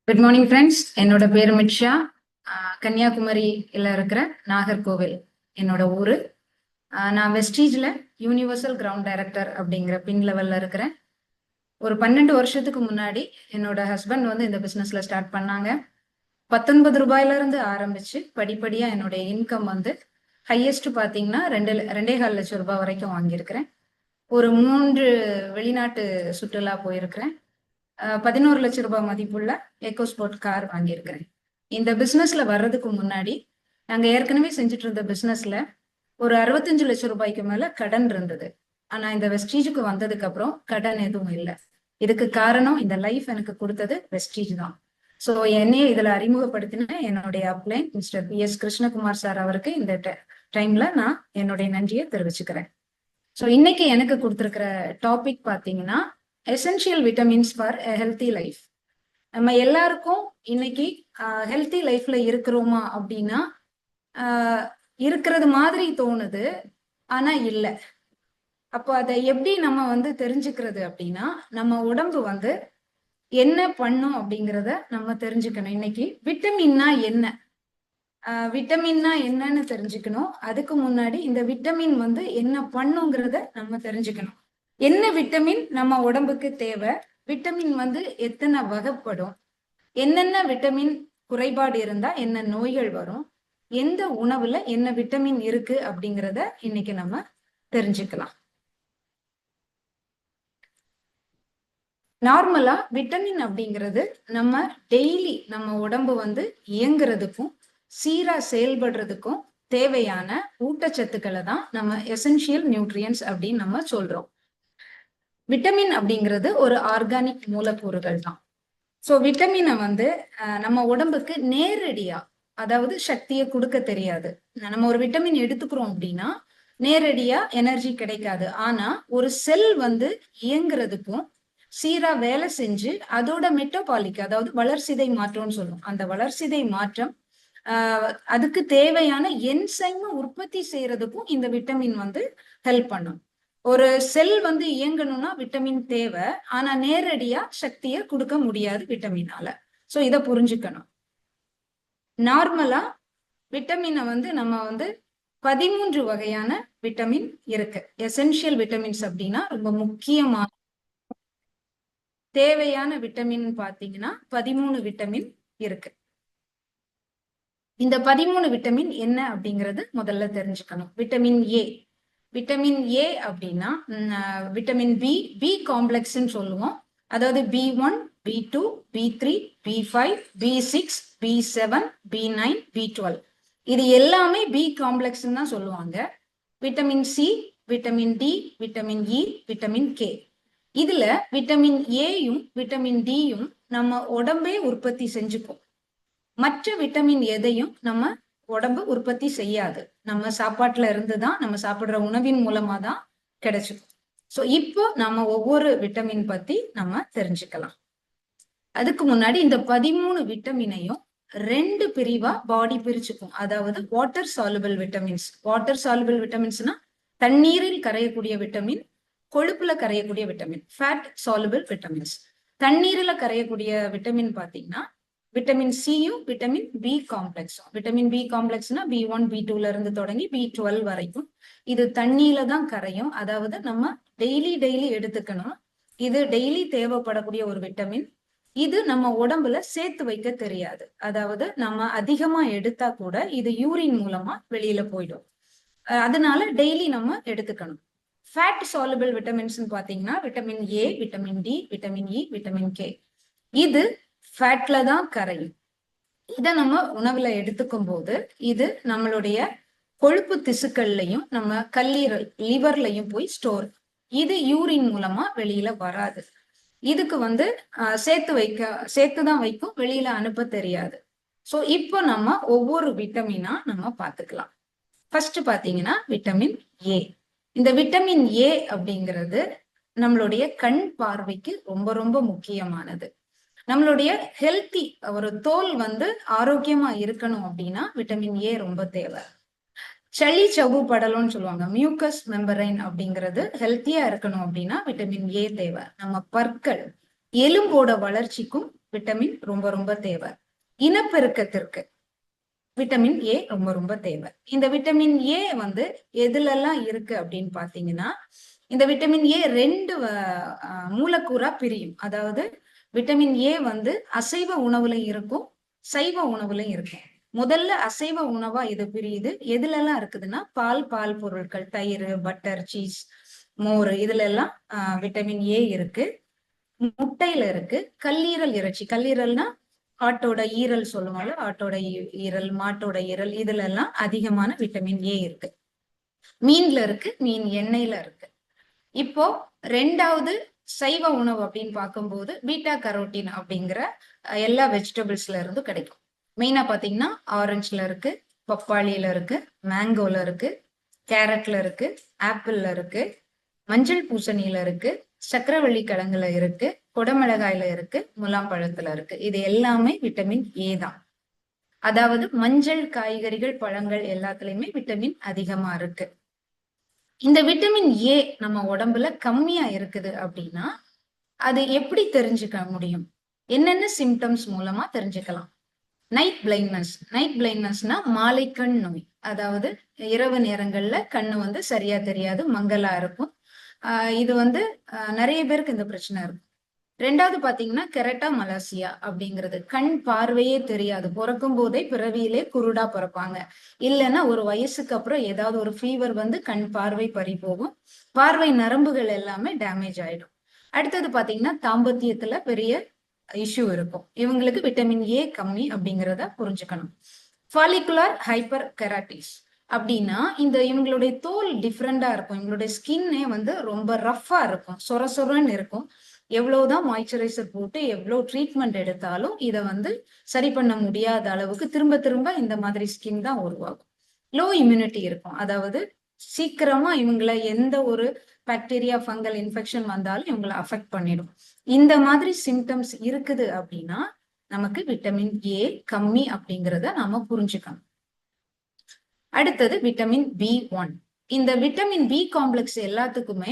Good morning friends. என்னோட பேர் மிட்ஷா. கன்னியாகுமரியில் இருக்கிற நாகர்கோவில் என்னோட ஊர். நான் வெஸ்டீஜில் யூனிவர்சல் கிரவுண்ட் டைரக்டர் அப்படிங்கிற பின் லெவலில் இருக்கிறேன். ஒரு 12 வருஷத்துக்கு முன்னாடி என்னோட ஹஸ்பண்ட் வந்து இந்த பிஸ்னஸில் ஸ்டார்ட் பண்ணாங்க. 19 ரூபாயிலிருந்து ஆரம்பித்து படிப்படியாக என்னுடைய இன்கம் வந்து ஹையஸ்ட் பார்த்தீங்கன்னா 2.25 லட்சம் ரூபாய் வரைக்கும் வாங்கியிருக்கிறேன். ஒரு 3 வெளிநாட்டு சுற்றுலா போயிருக்கிறேன். 11 லட்சம் ரூபாய் மதிப்புள்ள எக்கோஸ்போர்ட் கார் வாங்கியிருக்கிறேன். இந்த பிசினஸ்ல வர்றதுக்கு முன்னாடி நாங்க ஏற்கனவே செஞ்சுட்டு இருந்த பிசினஸ்ல ஒரு 65 லட்சம் ரூபாய்க்கு மேல கடன் இருந்தது. ஆனா இந்த வெஸ்டீஜுக்கு வந்ததுக்கு அப்புறம் கடன் எதுவும் இல்லை. இதுக்கு காரணம் இந்த லைஃப் எனக்கு கொடுத்தது வெஸ்டீஜ் தான். ஸோ என்னையே இதுல அறிமுகப்படுத்தின என்னுடைய அப்ளைன் மிஸ்டர் PS கிருஷ்ணகுமார் சார் அவருக்கு இந்த டைம்ல நான் என்னுடைய நன்றியை தெரிவிச்சுக்கிறேன். ஸோ இன்னைக்கு எனக்கு கொடுத்துருக்கிற டாபிக் பார்த்தீங்கன்னா essential vitamins for healthy life. நம்ம எல்லாருக்கும் இன்னைக்கு ஹெல்த்தி லைஃப்ல இருக்கிறோமா அப்படின்னா இருக்கிறது மாதிரி தோணுது, ஆனா இல்லை. அப்போ அதை எப்படி நம்ம வந்து தெரிஞ்சுக்கிறது அப்படின்னா நம்ம உடம்பு வந்து என்ன பண்ணும் அப்படிங்கிறத நம்ம தெரிஞ்சுக்கணும். இன்னைக்கு விட்டமின்னா என்ன, விட்டமின்னா என்னன்னு தெரிஞ்சுக்கணும். அதுக்கு முன்னாடி இந்த விட்டமின் வந்து என்ன பண்ணுங்கிறத நம்ம தெரிஞ்சுக்கணும். என்ன விட்டமின் நம்ம உடம்புக்கு தேவை, விட்டமின் வந்து எத்தனை வகைப்படும், என்னென்ன விட்டமின் குறைபாடு இருந்தா என்ன நோய்கள் வரும், எந்த உணவுல என்ன விட்டமின் இருக்கு அப்படிங்கிறத இன்னைக்கு நம்ம தெரிஞ்சுக்கலாம். நார்மலா விட்டமின் அப்படிங்கிறது நம்ம டெய்லி நம்ம உடம்பு வந்து இயங்குறதுக்கும் சீரா செயல்படுறதுக்கும் தேவையான ஊட்டச்சத்துக்களை தான் நம்ம எசென்ஷியல் நியூட்ரியன்ஸ் அப்படின்னு நம்ம சொல்றோம். விட்டமின் அப்படிங்கிறது ஒரு ஆர்கானிக் மூலக்கூறுகள் தான். ஸோ விட்டமினை வந்து நம்ம உடம்புக்கு நேரடியா, அதாவது சக்தியை கொடுக்க தெரியாது. நம்ம ஒரு விட்டமின் எடுத்துக்கிறோம் அப்படின்னா நேரடியா எனர்ஜி கிடைக்காது. ஆனா ஒரு செல் வந்து இயங்குறதுக்கும் சீரா வேலை செஞ்சு அதோட மெட்டபாலிக், அதாவது வளர்சிதை மாற்றம்னு சொல்லுவோம், அந்த வளர்சிதை மாற்றம் அதுக்கு தேவையான என்சைம் உற்பத்தி செய்யறதுக்கும் இந்த விட்டமின் வந்து ஹெல்ப் பண்ணும். ஒரு செல் வந்து இயங்கணும்னா விட்டமின் தேவை, ஆனா நேரடியா சக்தியை கொடுக்க முடியாது விட்டமினால. சோ இத புரிஞ்சுக்கணும். நார்மலா விட்டமினை வந்து நம்ம வந்து 13 வகையான விட்டமின் இருக்கு. எசென்ஷியல் விட்டமின்ஸ் அப்படின்னா ரொம்ப முக்கியமான தேவையான விட்டமின் பாத்தீங்கன்னா 13 விட்டமின் இருக்கு. இந்த 13 விட்டமின் என்ன அப்படிங்கறது முதல்ல தெரிஞ்சுக்கணும். Vitamin A. விட்டமின் ஏ அப்படின்னா விட்டமின் பி காம்ப்ளெக்ஸ்ன்னு சொல்லுவோம். அதாவது B1, B2, B3, B5, B6, B7, B9, B12 இது எல்லாமே பி காம்ப்ளெக்ஸ் தான் சொல்லுவாங்க. Vitamin C, vitamin D, vitamin E, vitamin K. இதுல விட்டமின் ஏயும் விட்டமின் டியும் நம்ம உடம்பே உற்பத்தி செஞ்சுக்கும். மற்ற விட்டமின் எதையும் நம்ம உடம்பு உற்பத்தி செய்யாது. நம்ம சாப்பாட்டுல இருந்துதான், நம்ம சாப்பிடுற உணவின் மூலமா தான் கிடைச்சிடும். சோ இப்போ நம்ம ஒவ்வொரு விட்டமின் பத்தி நம்ம தெரிஞ்சுக்கலாம். அதுக்கு முன்னாடி இந்த 13 விட்டமினையும் 2 பிரிவா பாடி பிரிச்சுக்கும். அதாவது water soluble vitamins. Water soluble விட்டமின்ஸ்னா தண்ணீரில் கரையக்கூடிய விட்டமின், கொழுப்புல கரையக்கூடிய விட்டமின், ஃபேட் சாலுபிள் விட்டமின்ஸ். தண்ணீர்ல கரையக்கூடிய விட்டமின் பாத்தீங்கன்னா விட்டமின் சியும் விட்டமின் பி காம்ப்ளெக்ஸும். விட்டமின் பி காம்ப்ளெக்ஸ்னா B1, B2ல இருந்து தொடங்கி B12 வரைக்கும். இது தண்ணியில தான் கரையும். அதாவது நம்ம டெய்லி எடுத்துக்கணும். இது டெய்லி தேவைப்படக்கூடிய ஒரு விட்டமின். இது நம்ம உடம்புல சேர்த்து வைக்க தெரியாது. அதாவது நம்ம அதிகமா எடுத்தா கூட இது யூரின் மூலமா வெளியில போயிடும். அதனால டெய்லி நம்ம எடுத்துக்கணும். ஃபேட் சாலுபிள் விட்டமின்ஸ் பாத்தீங்கன்னா vitamin A, vitamin D, vitamin E, vitamin K. இது ஃபேட்ல தான் கரையும். இதை நம்ம உணவுல எடுத்துக்கும் போது இது நம்மளுடைய கொழுப்பு திசுக்கள்லையும் நம்ம கல்லீரல் லிவர்லையும் போய் ஸ்டோர். இது யூரின் மூலமா வெளியில வராது. இதுக்கு வந்து சேர்த்துதான் வைக்கும், வெளியில அனுப்ப தெரியாது. சோ இப்போ நம்ம ஒவ்வொரு விட்டமினா நம்ம பார்த்துக்கலாம். ஃபர்ஸ்ட் பாத்தீங்கன்னா விட்டமின் ஏ. இந்த விட்டமின் ஏ அப்படிங்கிறது நம்மளுடைய கண் பார்வைக்கு ரொம்ப ரொம்ப முக்கியமானது. நம்மளுடைய ஹெல்த்தி ஒரு தோல் வந்து ஆரோக்கியமா இருக்கணும் அப்படின்னா விட்டமின் ஏ ரொம்ப தேவை. சளி சவ்வு படலம்னு சொல்லுவாங்க, மியூக்கஸ் மெம்பரைன் அப்படிங்கிறது ஹெல்த்தியா இருக்கணும் அப்படின்னா விட்டமின் ஏ தேவை. நம்ம பற்கள் எலும்போட வளர்ச்சிக்கும் விட்டமின் ரொம்ப ரொம்ப தேவை. இனப்பெருக்கத்திற்கு விட்டமின் ஏ ரொம்ப ரொம்ப தேவை. இந்த விட்டமின் ஏ வந்து எதுலெல்லாம் இருக்கு அப்படின்னு பாத்தீங்கன்னா, இந்த விட்டமின் ஏ 2 மூலக்கூறா பிரியும். அதாவது விட்டமின் ஏ வந்து அசைவ உணவுல இருக்கும், சைவ உணவுலையும் இருக்கும். முதல்ல அசைவ உணவா இது பிரியுது. எதுலெல்லாம் இருக்குதுன்னா, பால் பொருட்கள், தயிர், பட்டர், சீஸ், மோர், இதுல எல்லாம் விட்டமின் ஏ இருக்கு. முட்டையில இருக்கு. கல்லீரல் இறைச்சி, கல்லீரல்னா ஆட்டோட ஈரல் சொல்லுவாங்க, ஆட்டோட ஈரல், மாட்டோட ஈரல், இதுல எல்லாம் அதிகமான விட்டமின் ஏ இருக்கு. மீன்ல இருக்கு, மீன் எண்ணெயில இருக்கு. இப்போ 2வது சைவ உணவு அப்படின்னு பார்க்கும்போது பீட்டா கரோட்டின் அப்படிங்கிற எல்லா வெஜிடபிள்ஸ்ல இருந்து கிடைக்கும். மெயினா பாத்தீங்கன்னா ஆரஞ்சுல இருக்கு, பப்பாளியில இருக்கு, மேங்கோல இருக்கு, கேரட்ல இருக்கு, ஆப்பிள்ல இருக்கு, மஞ்சள் பூசணியில இருக்கு, சக்கரவள்ளி கிழங்குல இருக்கு, குடமிளகாயில இருக்கு, முலாம்பழத்துல இருக்கு. இது எல்லாமே விட்டமின் ஏ தான். அதாவது மஞ்சள் காய்கறிகள், பழங்கள் எல்லாத்துலயுமே விட்டமின் அதிகமா இருக்கு. இந்த விட்டமின் ஏ நம்ம உடம்புல கம்மியா இருக்குது அப்படின்னா அது எப்படி தெரிஞ்சுக்க முடியும்? என்னென்ன சிம்டம்ஸ் மூலமா தெரிஞ்சுக்கலாம்? நைட் பிளைண்ட்னஸ்னா மாலைக்கண் நோய். அதாவது இரவு நேரங்கள்ல கண்ணு வந்து சரியா தெரியாது, மங்கலா இருக்கும். இது வந்து நிறைய பேருக்கு இந்த பிரச்சனை இருக்கும். 2வது பாத்தீங்கன்னா கெரட்டா மலாசியா அப்படிங்கிறது, கண் பார்வையே தெரியாது. பிறக்கும் போதே பிறவியிலே குருடா பிறப்பாங்க. இல்லைன்னா ஒரு வயசுக்கு அப்புறம் ஏதாவது ஒரு ஃபீவர் வந்து கண் பார்வை பறி போகும், பார்வை நரம்புகள் எல்லாமே டேமேஜ் ஆயிடும். அடுத்தது பாத்தீங்கன்னா தாம்பத்தியத்துல பெரிய இஷ்யூ இருக்கும். இவங்களுக்கு விட்டமின் ஏ கம்மி அப்படிங்கிறத புரிஞ்சுக்கணும். ஃபாலிகுலர் ஹைப்பர் கெராட்டிஸ் அப்படின்னா இவங்களுடைய தோல் டிஃப்ரெண்டா இருக்கும். இவங்களுடைய ஸ்கின்னே வந்து ரொம்ப ரஃப்பா இருக்கும், சொர சொரன்னு இருக்கும். எவ்வளவுதான் மாய்ஸ்சரைசர் போட்டு எவ்வளவு ட்ரீட்மெண்ட் எடுத்தாலும் இதை வந்து சரி பண்ண முடியாத அளவுக்கு திரும்ப திரும்ப இந்த மாதிரி ஸ்கின் தான் உருவாகும். லோ இம்யூனிட்டி இருக்கும். அதாவது சீக்கிரமா இவங்களை எந்த ஒரு பாக்டீரியா, ஃபங்கல் இன்ஃபெக்ஷன் வந்தாலும் இவங்களை அஃபெக்ட் பண்ணிடும். இந்த மாதிரி சிம்டம்ஸ் இருக்குது அப்படின்னா நமக்கு விட்டமின் ஏ கம்மி அப்படிங்கிறத நாம புரிஞ்சுக்கணும். அடுத்தது விட்டமின் B1. இந்த விட்டமின் பி காம்ப்ளெக்ஸ் எல்லாத்துக்குமே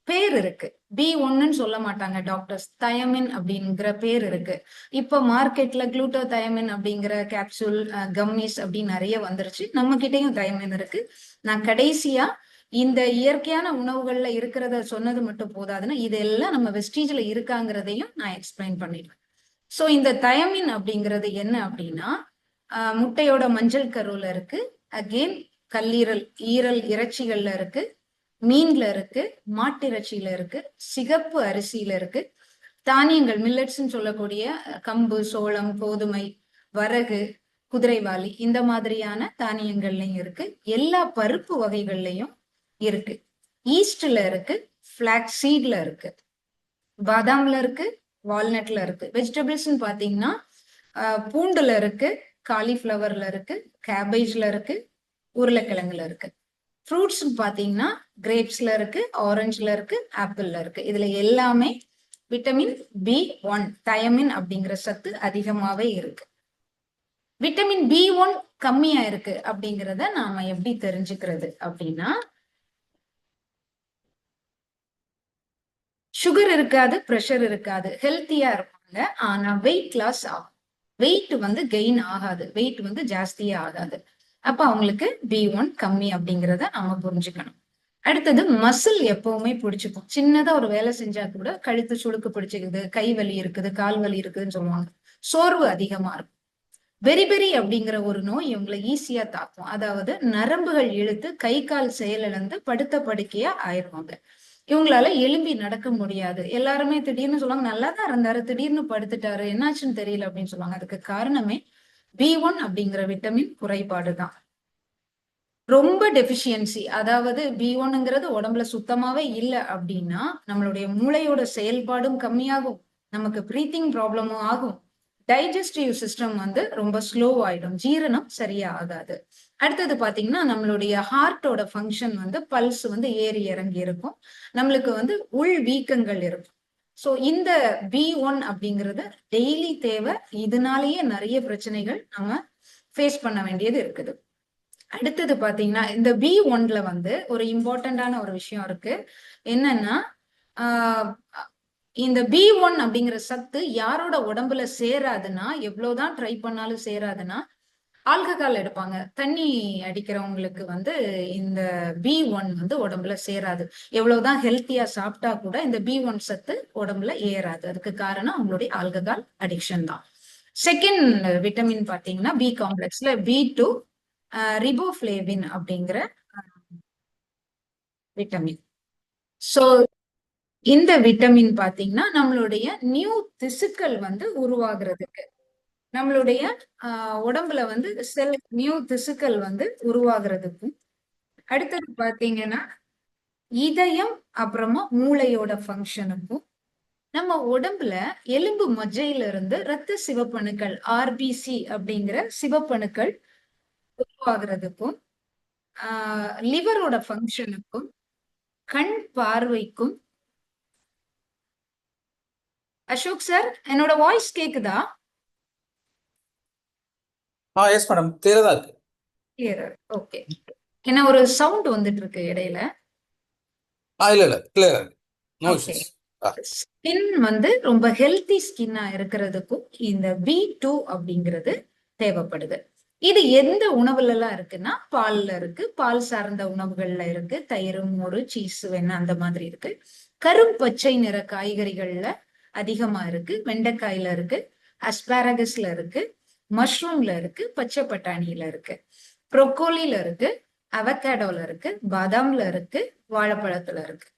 பேர் இருக்கு. B1ன்னு சொல்ல மாட்டாங்க டாக்டர்ஸ், தயமின் அப்படிங்கிற பேர் இருக்கு. இப்ப மார்க்கெட்ல குளூட்டோதயமின் அப்படிங்கிற கேப்சூல், கம்மிஸ் அப்படின்னு நிறைய வந்துருச்சு. நம்ம கிட்டயும் தயமின் இருக்கு. நான் கடைசியா இந்த இயற்கையான உணவுகள்ல இருக்கிறத சொன்னது மட்டும் போதாதுன்னா இதெல்லாம் நம்ம வெஸ்டீஜ்ல இருக்காங்கிறதையும் நான் எக்ஸ்பிளைன் பண்ணிடுவேன். சோ இந்த தயமின் அப்படிங்கிறது என்ன அப்படின்னா முட்டையோட மஞ்சள் கருவுல இருக்கு, அகெயின் கல்லீரல், ஈரல் இறைச்சிகள்ல இருக்கு, மீன்ல இருக்கு, மாட்டிறைச்சியில இருக்கு, சிகப்பு அரிசியில இருக்கு, தானியங்கள் மில்லட்ஸ்ன்னு சொல்லக்கூடிய கம்பு, சோளம், கோதுமை, வரகு, குதிரைவாலி இந்த மாதிரியான தானியங்கள்லயும் இருக்கு. எல்லா பருப்பு வகைகள்லயும் இருக்கு. ஈஸ்ட்ல இருக்கு, பிளாக் சீட்ல இருக்கு, பாதாம்ல இருக்கு, வால்நட்ல இருக்கு. வெஜிடபிள்ஸ்ன்னு பாத்தீங்கன்னா பூண்டுல இருக்கு, காலிஃபிளவர்ல இருக்கு, கேபேஜ்ல இருக்கு, உருளைக்கிழங்குல இருக்கு. ஃப்ரூட்ஸ் பாத்தீங்கன்னா கிரேப்ஸ்ல இருக்கு, ஆரஞ்சுல இருக்கு, ஆப்பிள்ல இருக்கு. இதுல எல்லாமே விட்டமின் B1 தயமின் அப்படிங்கிற சத்து அதிகமாவே இருக்கு. விட்டமின் B1 கம்மியா இருக்கு அப்படிங்கிறத நாம எப்படி தெரிஞ்சுக்கிறது அப்படின்னா, சுகர் இருக்காது, பிரஷர் இருக்காது, ஹெல்த்தியா இருப்பாங்க. ஆனா வெயிட் லாஸ் ஆகும். வெயிட் வந்து கெயின் ஆகாது, வெயிட் வந்து ஜாஸ்தியே ஆகாது. அப்ப அவங்களுக்கு B1 கம்மி அப்படிங்கிறத நாம புரிஞ்சுக்கணும். அடுத்தது மசில் எப்பவுமே பிடிச்சுக்கும். சின்னதா ஒரு வேலை செஞ்சா கூட கழுத்து சுளுக்கு பிடிச்சிக்குது, கை வலி இருக்குது, கால் வலி இருக்குதுன்னு சொல்லுவாங்க. சோர்வு அதிகமா இருக்கும். பெரிபெரி அப்படிங்கிற ஒரு நோய் இவங்களை ஈஸியா தாக்கும். அதாவது நரம்புகள் இழுத்து கை கால் செயலிழந்து படுத்த படுக்கையா ஆயிடுவாங்க. இவங்களால எழும்பி நடக்க முடியாது. எல்லாருமே திடீர்னு சொல்லுவாங்க நல்லாதான் இருந்தாரு, திடீர்னு படுத்துட்டாரு, என்னாச்சுன்னு தெரியல அப்படின்னு சொல்லுவாங்க. அதுக்கு காரணமே B1 அப்படிங்கிற விட்டமின் குறைபாடுதான். ரொம்ப டெபிஷியன்சி, அதாவது B1ங்கிறது உடம்புல சுத்தமாவே இல்லை அப்படின்னா நம்மளுடைய மூளையோட செயல்பாடும் கம்மியாகும், நமக்கு பிரீத்திங் ப்ராப்ளமும் ஆகும், டைஜஸ்டிவ் சிஸ்டம் வந்து ரொம்ப ஸ்லோ ஆயிடும், ஜீரணம் சரியா ஆகாது. அடுத்தது பாத்தீங்கன்னா நம்மளுடைய ஹார்ட்டோட ஃபங்க்ஷன் வந்து பல்ஸ் வந்து ஏறி இறங்கி இருக்கும், நம்மளுக்கு வந்து உள் வீக்கங்கள் இருக்கும். சோ இந்த B1 அப்படிங்கிறது டெய்லி தேவை. இதனாலேயே நிறைய பிரச்சனைகள் நம்ம ஃபேஸ் பண்ண வேண்டியது இருக்குது. அடுத்தது பாத்தீங்கன்னா இந்த B1ல வந்து ஒரு இம்பார்ட்டண்டான ஒரு விஷயம் இருக்கு. என்னன்னா இந்த B1 அப்படிங்கிற சத்து யாரோட உடம்புல சேராதுன்னா, எவ்வளவுதான் ட்ரை பண்ணாலும் சேராதுன்னா, ஆல்கஹால் எடுப்பாங்க. தண்ணி அடிக்கிறவங்களுக்கு வந்து இந்த B1 வந்து உடம்புல சேராது. எவ்வளவுதான் ஹெல்த்தியா சாப்பிட்டா கூட இந்த B1 சத்து உடம்புல ஏறாது. அதுக்கு காரணம் அவங்களுடைய ஆல்கஹால் அடிக்ஷன் தான். செகண்ட் விட்டமின் பாத்தீங்கன்னா பி காம்ப்ளெக்ஸ்ல B2 ரிபோஃப்ளேவின் அப்படிங்கிற விட்டமின். சோ இந்த விட்டமின் பாத்தீங்கன்னா நம்மளுடைய நியூ திசுக்கள் வந்து உருவாகிறதுக்கு, நம்மளுடைய உடம்புல வந்து செல் நியூ திசுக்கள் வந்து உருவாகிறதுக்கும், அடுத்தது பாத்தீங்கன்னா இதயம் அப்புறமா மூளையோட ஃபங்க்ஷனுக்கும், நம்ம உடம்புல எலும்பு மஜ்ஜையில இருந்து ரத்த சிவப்பணுக்கள் ஆர்பிசி அப்படிங்கிற சிவப்பணுக்கள் உருவாகிறதுக்கும், லிவரோட ஃபங்க்ஷனுக்கும், கண் பார்வைக்கும். அசோக் சார், என்னோட வாய்ஸ் கேக்குதா? எஸ் மேடம், கிளியரா தான் இருக்கு. கிளியரா, ஓகே. என்ன ஒரு சவுண்ட் வந்துட்டு இருக்கு இடையில? இல்ல கிளியரா இருக்கு. No okay. இஷ்யூஸ். ஸ்கின் வந்து ரொம்ப ஹெல்த்தி ஸ்கின்னா இருக்கிறதுக்கும் இந்த B2 அப்படிங்கிறது தேவைப்படுது. இது எந்த உணவுல எல்லாம் இருக்குன்னா, பால்ல இருக்கு, பால் சார்ந்த உணவுகள்ல இருக்கு, தயிர், மோர், சீஸ், வெண்ணெய் அந்த மாதிரி இருக்கு. கரும்பச்சை நிற காய்கறிகள்ல அதிகமா இருக்கு, வெண்டைக்காயில இருக்கு, அஸ்பாரகஸ்ல இருக்கு, மஷ்ரூம்ல இருக்கு, பச்சை பட்டாணியில இருக்கு, ப்ரோக்கோலில இருக்கு, அவகேடோல இருக்கு, பாதாம்ல இருக்கு, வாழைப்பழத்துல இருக்கு.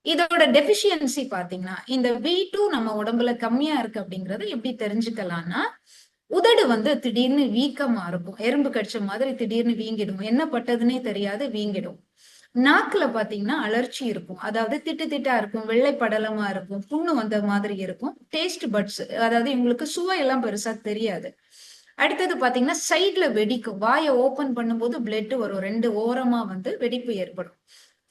இதோட டெபிஷியன்சி பாத்தீங்கன்னா, இந்த B2 நம்ம உடம்புல கம்மியா இருக்கு அப்படிங்கறத எப்படி தெரிஞ்சுக்கலாம்னா, உதடு வந்து திடீர்னு வீக்கமா இருக்கும், எறும்பு கடிச்ச மாதிரி திடீர்னு வீங்கிடும், என்ன பட்டதுன்னே தெரியாது, வீங்கிடும். நாக்குல பாத்தீங்கன்னா அலர்ச்சி இருக்கும், அதாவது திட்டு திட்டா இருக்கும், வெள்ளை படலமா இருக்கும், புண்ணு வந்த மாதிரி இருக்கும். டேஸ்ட் பட்ஸ், அதாவது இவங்களுக்கு சுவையெல்லாம் பெருசா தெரியாது. அடுத்தது பாத்தீங்கன்னா சைட்ல வெடிக்கும், வாயை ஓபன் பண்ணும்போது பிளட் வரும், ரெண்டு ஓரமா வந்து வெடிப்பு ஏற்படும்.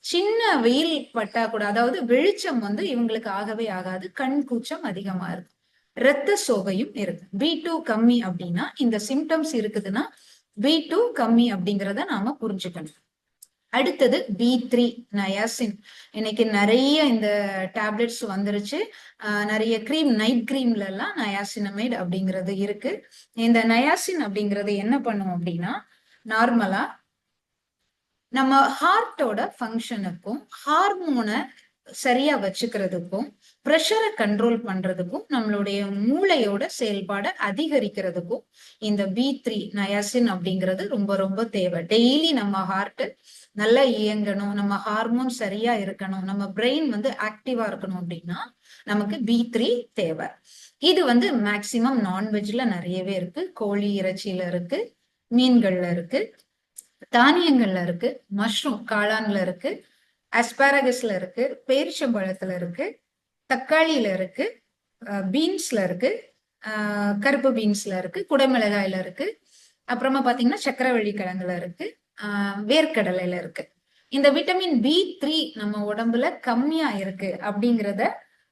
சின்ன வெயில் பட்டா கூட, அதாவது வெளிச்சம் வந்து இவங்களுக்கு ஆகவே ஆகாது, கண் கூச்சம் அதிகமா இருக்கும், இரத்த சோகையும் இருக்கு. B2 கம்மி அப்படின்னா இந்த சிம்டம்ஸ் இருக்குதுன்னா B2 கம்மி அப்படிங்கிறத நாம புரிஞ்சுக்கணும். அடுத்தது B3 நயாசின். இன்னைக்கு நிறைய இந்த டேப்லெட்ஸ் வந்துருச்சு, நிறைய கிரீம், நைட் கிரீம்ல எல்லாம் நயாசினமைட் அப்படிங்கிறது இருக்கு. இந்த நயாசின் அப்படிங்கிறது என்ன பண்ணும் அப்படின்னா, நார்மலா நம்ம ஹார்ட்டோட ஃபங்க்ஷனுக்கும், ஹார்மோனை சரியா வச்சுக்கிறதுக்கும், ப்ரெஷரை கண்ட்ரோல் பண்றதுக்கும், நம்மளுடைய மூளையோட செயல்பாடை அதிகரிக்கிறதுக்கும் இந்த B3 நயாசின் அப்படிங்கிறது ரொம்ப ரொம்ப தேவை. டெய்லி நம்ம ஹார்ட் நல்லா இயங்கணும், நம்ம ஹார்மோன் சரியா இருக்கணும், நம்ம பிரெயின் வந்து ஆக்டிவா இருக்கணும் அப்படின்னா நமக்கு B3 தேவை. இது வந்து மேக்சிமம் நான்வெஜ்ல நிறையவே இருக்கு, கோழி இறைச்சியில இருக்கு, மீன்கள்ல இருக்கு, தானியங்கள்ல இருக்கு, மஷ்ரூம் காளான்ல இருக்கு, அஸ்பாரகஸ்ல இருக்கு, பேரிச்சம்பழத்துல இருக்கு, தக்காளியில இருக்கு, பீன்ஸ்ல இருக்கு, கருப்பு பீன்ஸ்ல இருக்கு, குடைமிளகாயில இருக்கு, அப்புறமா பாத்தீங்கன்னா சக்கரவள்ளி கிழங்குல இருக்கு, வேர்க்கடலையில இருக்கு. இந்த விட்டமின் B3 நம்ம உடம்புல கம்மியா இருக்கு அப்படிங்கிறத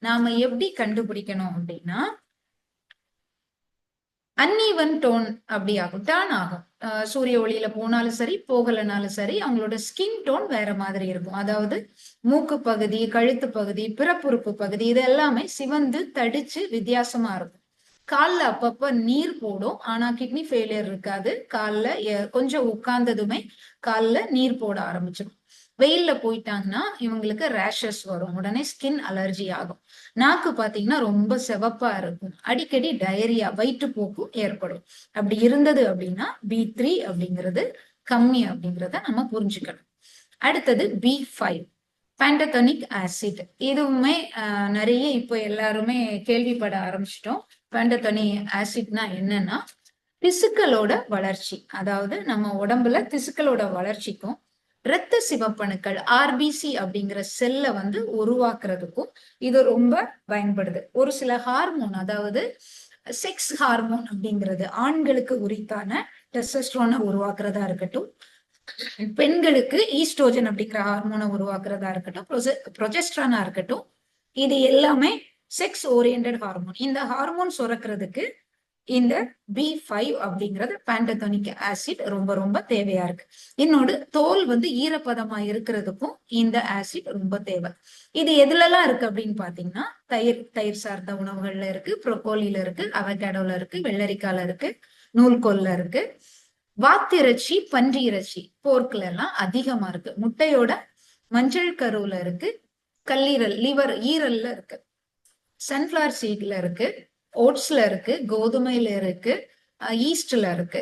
நாம எப்படி கண்டுபிடிக்கணும் அப்படின்னா, அன்ஈவன் டோன் அப்படி ஆகும், டர்ன் ஆகும். சூரிய ஒளியில போனாலும் சரி, போகலனாலும் சரி, அவங்களோட ஸ்கின் டோன் வேற மாதிரி இருக்கும். அதாவது மூக்கு பகுதி, கழுத்து பகுதி, பிறப்புறுப்பு பகுதி, இது எல்லாமே சிவந்து தடிச்சு வித்தியாசமா இருக்கும். கால்ல அப்பப்ப நீர் போடும், ஆனா கிட்னி ஃபெயிலியர் இருக்காது. கால்ல கொஞ்சம் உட்கார்ந்ததுமே கால்ல நீர் போட ஆரம்பிச்சிடும். வெயில்ல போயிட்டாங்கன்னா இவங்களுக்கு ரேஷஸ் வரும், உடனே ஸ்கின் அலர்ஜி ஆகும். நாக்கு பாத்தீங்கன்னா ரொம்ப சிவப்பா இருக்கும், அடிக்கடி டயரியா, வயிற்றுப்போக்கு ஏற்படும். அப்படி இருந்தது அப்படின்னா B3 அப்படிங்கிறது கம்மி அப்படிங்கிறத நம்ம புரிஞ்சுக்கணும். அடுத்தது B5 பேண்டதோனிக் ஆசிட். இதுவுமே நிறைய இப்போ எல்லாருமே கேள்விப்பட ஆரம்பிச்சிட்டோம். பேண்டதோனிக் ஆசிட்னா என்னன்னா, திசுக்களோட வளர்ச்சி, அதாவது நம்ம உடம்புல திசுக்களோட வளர்ச்சிக்கும், இரத்த சிவப்பணுக்கள் ஆர்பிசி அப்படிங்கிற செல்ல வந்து உருவாக்குறதுக்கும் இது ரொம்ப பயன்படுது. ஒரு சில ஹார்மோன், அதாவது செக்ஸ் ஹார்மோன் அப்படிங்கிறது ஆண்களுக்கு உரித்தான டெஸ்டோஸ்டெரோனை உருவாக்குறதா இருக்கட்டும், பெண்களுக்கு ஈஸ்ட்ரோஜன் அப்படிங்கிற ஹார்மோனை உருவாக்குறதா இருக்கட்டும், ப்ரொஜெஸ்ட்ரானா இருக்கட்டும், இது எல்லாமே செக்ஸ் ஓரியன்டட் ஹார்மோன். இந்த ஹார்மோன் சுரக்கிறதுக்கு இந்த B5 அப்படிங்கிறது பேண்டதோனிக் ஆசிட் ரொம்ப ரொம்ப தேவையா இருக்கு. இன்னொரு தோல் வந்து ஈரப்பதமா இருக்கிறதுக்கும் இந்த ஆசிட் ரொம்ப தேவை. இது எதுலலாம் இருக்கு அப்படின்னு பாத்தீங்கன்னா தயிர் சார்ந்த உணவுகள்ல இருக்கு, ப்ரோக்கோலில இருக்கு, அவகேடோல இருக்கு, வெள்ளரிக்கால இருக்கு, நூல்கோல்ல இருக்கு, வாத்திறைச்சி, பன்றி இறைச்சி, போர்க்ல எல்லாம் அதிகமா இருக்கு. முட்டையோட மஞ்சள் கருவுல இருக்கு, கல்லீரல் லிவர் ஈரல்ல இருக்கு, சன்ஃபிளவர் சீட்ல இருக்கு, ஓட்ஸ்ல இருக்கு, கோதுமையில இருக்கு, ஈஸ்ட்ல இருக்கு,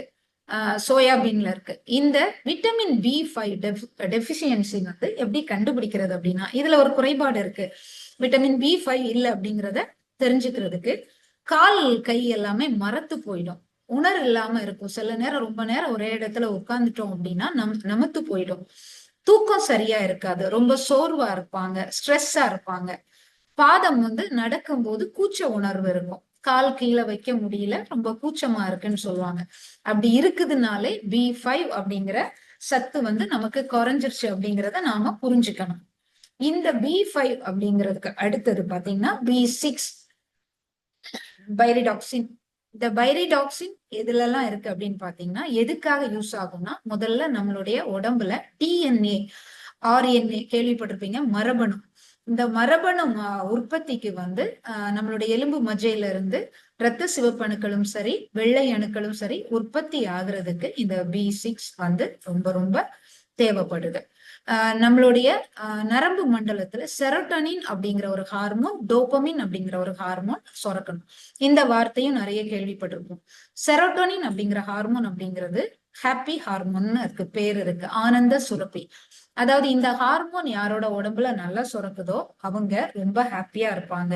சோயாபீன்ல இருக்கு. இந்த விட்டமின் B5 டெபிஷியன்சி வந்து எப்படி கண்டுபிடிக்கிறது அப்படின்னா, இதுல ஒரு குறைபாடு இருக்கு. விட்டமின் B5 இல்ல அப்படிங்கிறத தெரிஞ்சுக்கிறதுக்கு கால் கை எல்லாமே மரத்து போயிடும், உணர்வு இல்லாம இருக்கும். சில நேரம் ரொம்ப நேரம் ஒரே இடத்துல உட்கார்ந்துட்டோம் அப்படின்னா நமத்து போயிடும். தூக்கம் சரியா இருக்காது, ரொம்ப சோர்வா இருப்பாங்க, ஸ்ட்ரெஸ்ஸா இருப்பாங்க. பாதம் வந்து நடக்கும்போது கூச்ச உணர்வு இருக்கும், கால் கீழே வைக்க முடியல, ரொம்ப கூச்சமா இருக்குன்னு சொல்லுவாங்க. அப்படி இருக்குதுனாலே B5 அப்படிங்கிற சத்து வந்து நமக்கு குறைஞ்சிருச்சு அப்படிங்கிறத நாம புரிஞ்சுக்கணும். இந்த B5 அப்படிங்கிறதுக்கு அடுத்தது பாத்தீங்கன்னா B6 பைரிடாக்சின். இந்த பைரிடாக்சின் எதுல எல்லாம் இருக்கு அப்படின்னு பாத்தீங்கன்னா, எதுக்காக யூஸ் ஆகும்னா, முதல்ல நம்மளுடைய உடம்புல DNA RNA கேள்விப்பட்டிருப்பீங்க, மரபணு. இந்த மரபணு உற்பத்திக்கு வந்து நம்மளுடைய எலும்பு மஜ்ஜையில இருந்து இரத்த சிவப்பு அணுக்களும் சரி, வெள்ளை அணுக்களும் சரி உற்பத்தி ஆகுறதுக்கு இந்த B6 வந்து ரொம்ப ரொம்ப தேவைப்படுது. நம்மளுடைய நரம்பு மண்டலத்துல செரோட்டோனின் அப்படிங்கிற ஒரு ஹார்மோன், டோபமின் அப்படிங்கிற ஒரு ஹார்மோன் சுரக்கணும். இந்த வார்த்தையும் நிறைய கேள்விப்பட்டிருப்போம். செரோட்டோனின் அப்படிங்கிற ஹார்மோன் அப்படிங்கிறது ஹாப்பி ஹார்மோன்னு அதுக்கு பேர் இருக்கு, ஆனந்த சுரப்பி. அதாவது இந்த ஹார்மோன் யாரோட உடம்புல நல்லா சுரக்குதோ அவங்க ரொம்ப ஹாப்பியா இருப்பாங்க,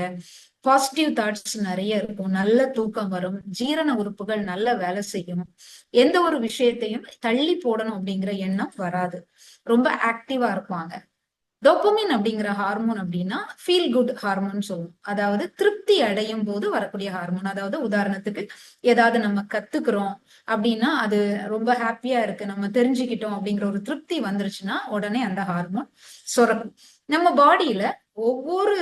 பாசிட்டிவ் தாட்ஸ் நிறைய இருக்கும், நல்ல தூக்கம் வரும், ஜீரண உறுப்புகள் நல்ல வேலை செய்யும், எந்த ஒரு விஷயத்தையும் தள்ளி போடணும் அப்படிங்கிற எண்ணம் வராது, ரொம்ப ஆக்டிவா இருப்பாங்க. டோபமின் அப்படிங்கிற ஹார்மோன் அப்படின்னா ஃபீல் குட் ஹார்மோன் சொல்லுவோம். அதாவது திருப்தி அடையும் போது வரக்கூடிய ஹார்மோன். அதாவது உதாரணத்துக்கு ஏதாவது நம்ம கத்துக்கிறோம் அப்படின்னா அது ரொம்ப ஹாப்பியா இருக்கு, நம்ம தெரிஞ்சுக்கிட்டோம் அப்படிங்கிற ஒரு திருப்தி வந்துருச்சுன்னா உடனே அந்த ஹார்மோன் சுரக்கும். நம்ம பாடியில ஒவ்வொரு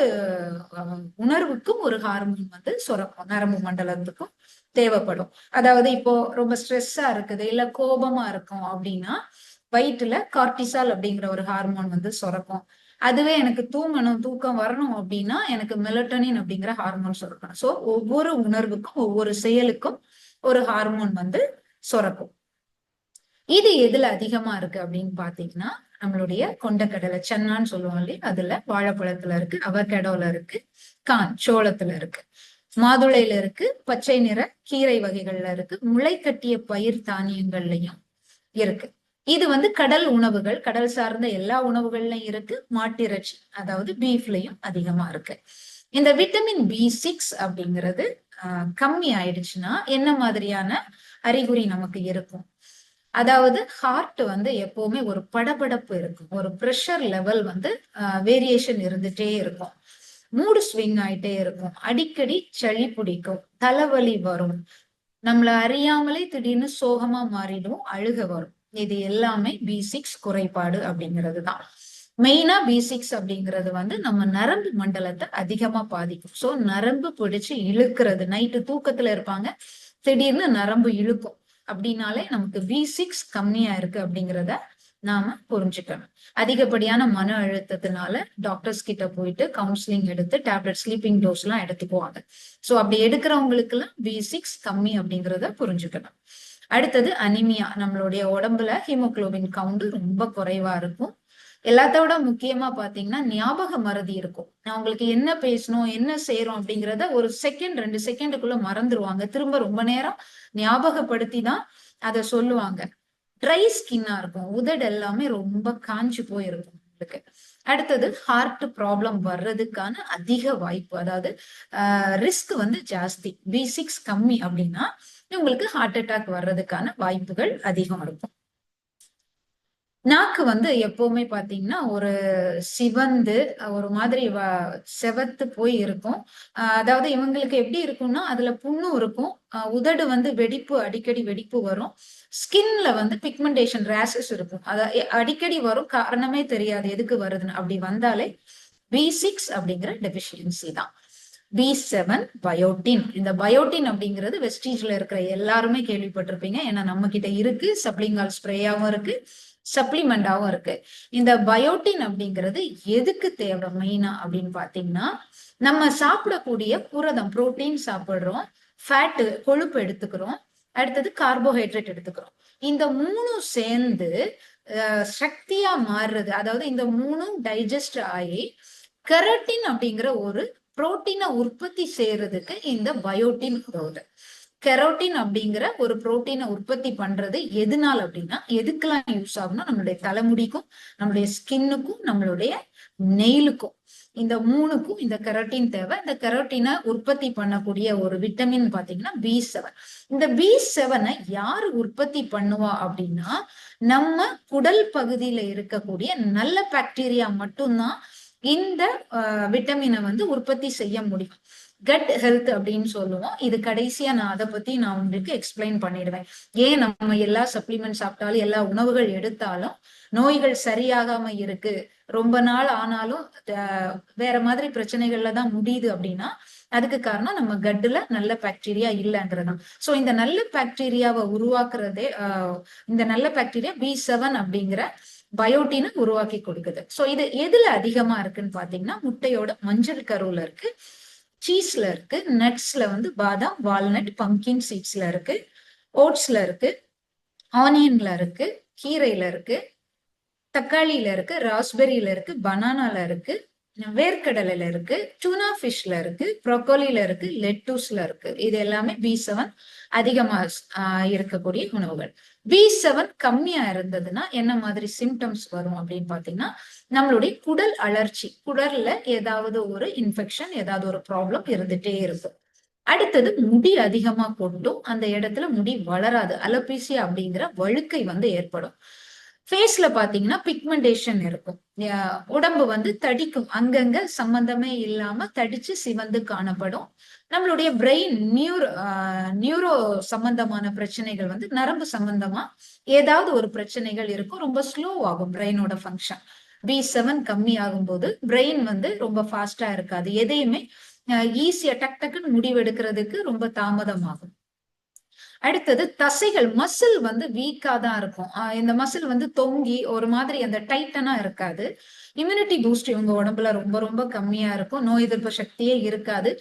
உணர்வுக்கும் ஒரு ஹார்மோன் வந்து சுரக்கும், நரம்பு மண்டலத்துக்கும் தேவைப்படும். அதாவது இப்போ ரொம்ப ஸ்ட்ரெஸ்ஸா இருக்குது, இல்ல கோபமா இருக்கும் அப்படின்னா வயிற்றுல கார்டிசால் அப்படிங்கிற ஒரு ஹார்மோன் வந்து சுரக்கும். அதுவே எனக்கு தூங்கணும், தூக்கம் வரணும் அப்படின்னா எனக்கு மெலட்டோனின் அப்படிங்கிற ஹார்மோன் சுரக்கணும். சோ ஒவ்வொரு உணர்வுக்கும் ஒவ்வொரு செயலுக்கும் ஒரு ஹார்மோன் வந்து சுரக்கும். இது எதுல அதிகமா இருக்கு அப்படின்னு பாத்தீங்கன்னா, நம்மளுடைய கொண்டக்கடலை சன்னான்னு சொல்லுவோம் இல்லையா, அதுல, வாழைப்பழத்துல இருக்கு, அவகேடோல இருக்கு, சோளத்துல இருக்கு, மாதுளையில இருக்கு, பச்சை நிற கீரை வகைகள்ல இருக்கு, முளை கட்டிய பயிர் தானியங்கள்லயும் இருக்கு. இது வந்து கடல் உணவுகள், கடல் சார்ந்த எல்லா உணவுகள்லயும் இருக்கு, மாட்டிறைச்சி அதாவது பீஃப்லயும் அதிகமா இருக்கு. இந்த விட்டமின் B6 அப்படிங்கிறது கம்மி ஆயிடுச்சுன்னா என்ன மாதிரியான அறிகுறி நமக்கு இருக்கும்? அதாவது ஹார்ட் வந்து எப்பவுமே ஒரு படபடப்பு இருக்கும், ஒரு ப்ரெஷர் லெவல் வந்து வேரியேஷன் இருந்துட்டே இருக்கும், மூடு ஸ்விங் ஆயிட்டே இருக்கும், அடிக்கடி சளி பிடிக்கும், தலைவலி வரும், நம்மள அறியாமலே திடீர்னு சோகமா மாறிடும், அழுக வரும். இது எல்லாமே B6 குறைபாடு அப்படிங்கிறது தான். மெயினா B6 அப்படிங்கிறது வந்து நம்ம நரம்பு மண்டலத்தை அதிகமா பாதிக்கும். சோ நரம்பு பிடிச்சு இழுக்கிறது, நைட்டு தூக்கத்துல இருப்பாங்க, திடீர்னு நரம்பு இழுக்கும் அப்படின்னாலே நமக்கு B6 கம்மியா இருக்கு அப்படிங்கிறத நாம புரிஞ்சுக்கணும். அதிகப்படியான மன அழுத்தத்தினால டாக்டர்ஸ் கிட்ட போயிட்டு கவுன்சிலிங் எடுத்து டேப்லெட், ஸ்லீப்பிங் டோஸ் எல்லாம் எடுத்துக்குவாங்க. சோ அப்படி எடுக்கிறவங்களுக்கு எல்லாம் B6 கம்மி அப்படிங்கிறத புரிஞ்சுக்கணும். அடுத்தது அனிமியா. நம்மளுடைய உடம்புல ஹீமோகுளோபின் கவுண்ட் ரொம்ப குறைவா இருக்கும். எல்லாத்தோட முக்கியமா பாத்தீங்கன்னா ஞாபக மறதி இருக்கும். நான் உங்களுக்கு என்ன பேசணும், என்ன செய்யறோம் அப்படிங்கிறத ஒரு செகண்ட் 2 செகண்டுக்குள்ள மறந்துருவாங்க, திரும்ப ரொம்ப நேரம் ஞாபகப்படுத்தி தான் அதை சொல்லுவாங்க. ட்ரை ஸ்கின்னா இருக்கும், உதடு எல்லாமே ரொம்ப காஞ்சு போயிருக்கும் உங்களுக்கு. அடுத்தது ஹார்ட் ப்ராப்ளம் வர்றதுக்கான அதிக வாய்ப்பு, அதாவது ரிஸ்க் வந்து ஜாஸ்தி. B6 கம்மி அப்படின்னா உங்களுக்கு ஹார்ட் அட்டாக் வர்றதுக்கான வாய்ப்புகள் அதிகம் இருக்கும். நாக்கு வந்து எப்பவுமே பாத்தீங்கன்னா ஒரு சிவந்து ஒரு மாதிரி செவத்து போய் இருக்கும். அதாவது இவங்களுக்கு எப்படி இருக்கும்னா அதுல புண்ணும் இருக்கும், உதடு வந்து வெடிப்பு, அடிக்கடி வெடிப்பு வரும், ஸ்கின்ல வந்து பிக்மெண்டேஷன் ரேஷஸ் இருக்கும். அடிக்கடி வரும், காரணமே தெரியாது எதுக்கு வருதுன்னு. அப்படி வந்தாலே B6 அப்படிங்கிற டெபிஷியன்சி தான். B7 biotin. இந்த பயோட்டின் அப்படிங்கிறது வெஸ்டீஜ்ல இருக்கிற எல்லாருமே கேள்விப்பட்டிருப்பீங்க, ஏன்னா நம்ம கிட்ட இருக்கு, சப்ளிங்கால் ஸ்ப்ரேயாவும் இருக்கு, சப்ளிமெண்டாவும் இருக்கு. இந்த பயோட்டின் அப்படிங்கிறது எதுக்கு தேவை மெயினா அப்படின்னு பாத்தீங்கன்னா, நம்ம சாப்பிடக்கூடிய புரதம் புரோட்டீன் சாப்பிடுறோம், ஃபேட் கொழுப்பு எடுத்துக்கிறோம், அடுத்தது கார்போஹைட்ரேட் எடுத்துக்கிறோம். இந்த மூணும் சேர்ந்து சக்தியா மாறுறது, அதாவது இந்த மூணும் டைஜஸ்ட் ஆகி கெரட்டின் அப்படிங்கிற ஒரு புரோட்டீனை உற்பத்தி செய்யறதுக்கு இந்த பயோட்டின் உதவுது. கெரோட்டின் அப்படிங்கிற ஒரு புரோட்டீனை உற்பத்தி பண்றது எதனால அப்படின்னா, எதுக்கெல்லாம் யூஸ் ஆகும்னா, நம்மளுடைய தலைமுடிக்கும், நம்மளுடைய ஸ்கின்னுக்கும், நம்மளுடைய நெயிலுக்கும், இந்த மூணுக்கும் இந்த கெரோட்டின் தேவை. இந்த கெரோட்டினை உற்பத்தி பண்ணக்கூடிய ஒரு விட்டமின் பாத்தீங்கன்னா B7. இந்த B7 யாரு உற்பத்தி பண்ணுவா அப்படின்னா, நம்ம குடல் பகுதியில இருக்கக்கூடிய நல்ல பாக்டீரியா மட்டும்தான் இந்த விட்டமினை உற்பத்தி செய்ய முடியும். கட் ஹெல்த் அப்படின்னு சொல்லுவோம். இது கடைசியா நான் அதை பத்தி நான் உங்களுக்கு எக்ஸ்பிளைன் பண்ணிடுவேன். ஏன் நம்ம எல்லா சப்ளிமெண்ட் சாப்பிட்டாலும் எல்லா உணவுகள் எடுத்தாலும் நோய்கள் சரியாகாம இருக்கு, ரொம்ப நாள் ஆனாலும் வேற மாதிரி பிரச்சனைகள்ல தான் முடியுது அப்படின்னா, அதுக்கு காரணம் நம்ம கட்டுல நல்ல பாக்டீரியா இல்லைன்றதுதான். சோ இந்த நல்ல பாக்டீரியாவை உருவாக்குறதே இந்த நல்ல பாக்டீரியா B7 அப்படிங்கிற பயோட்டினை உருவாக்கி கொடுக்குது. சோ இது எதுல அதிகமா இருக்குன்னு பாத்தீங்கன்னா, முட்டையோட மஞ்சள் கருவுல இருக்கு, சீஸ்ல இருக்கு, நட்ஸ்ல பாதாம், வால்நட், பம்கின் சீட்ஸ்ல இருக்கு, ஓட்ஸ்ல இருக்கு, ஆனியன்ல இருக்கு, கீரையில இருக்கு, தக்காளியில இருக்கு, ராஸ்பெரியில இருக்கு, பனானால இருக்கு, வேர்க்கடலையில இருக்கு, டூனா ஃபிஷ்ல இருக்கு, ப்ரோக்கோலில இருக்கு, லெட்டூஸ்ல இருக்கு. இது எல்லாமே B7 அதிகமா இருக்கக்கூடிய உணவுகள். B7 கம்மியா இருந்ததுன்னா என்ன மாதிரி சிம்டம்ஸ் வரும் அப்படின்னு பாத்தீங்கன்னா, நம்மளுடைய குடல் அழற்சி, குடல்ல ஏதாவது ஒரு இன்ஃபெக்ஷன், ஏதாவது ஒரு ப்ராப்ளம் இருந்துட்டே இருக்கும். அடுத்தது முடி அதிகமா கொட்டும், அந்த இடத்துல முடி வளராது, அலோபீசியா அப்படிங்கிற வழுக்கை ஏற்படும். ஃபேஸ்ல பாத்தீங்கன்னா பிக்மெண்டேஷன் இருக்கும், உடம்பு தடிக்கும், அங்கங்க சம்பந்தமே இல்லாம தடிச்சு சிவந்து காணப்படும். நம்மளுடைய பிரெயின் நியூரோ சம்பந்தமான பிரச்சனைகள் நரம்பு சம்பந்தமா ஏதாவது ஒரு பிரச்சனைகள் இருக்கும், ரொம்ப ஸ்லோ ஆகும் பிரெயினோட ஃபங்க்ஷன். B7 கம்மி ஆகும் போது பிரெயின் ரொம்ப ஃபாஸ்டா இருக்காது, எதையுமே ஈஸியா டக் டக்குன்னு முடிவெடுக்கிறதுக்கு ரொம்ப தாமதமாகும். அடுத்தது தசைகள், மசில் வீக்கா தான் இருக்கும். இந்த மசில் தொங்கி ஒரு மாதிரி அந்த டைட்டனா இருக்காது. இம்யூனிட்டி பூஸ்ட் இவங்க உடம்புல ரொம்ப ரொம்ப கம்மியா இருக்கும், நோய் எதிர்ப்பு சக்தியே இருக்காது.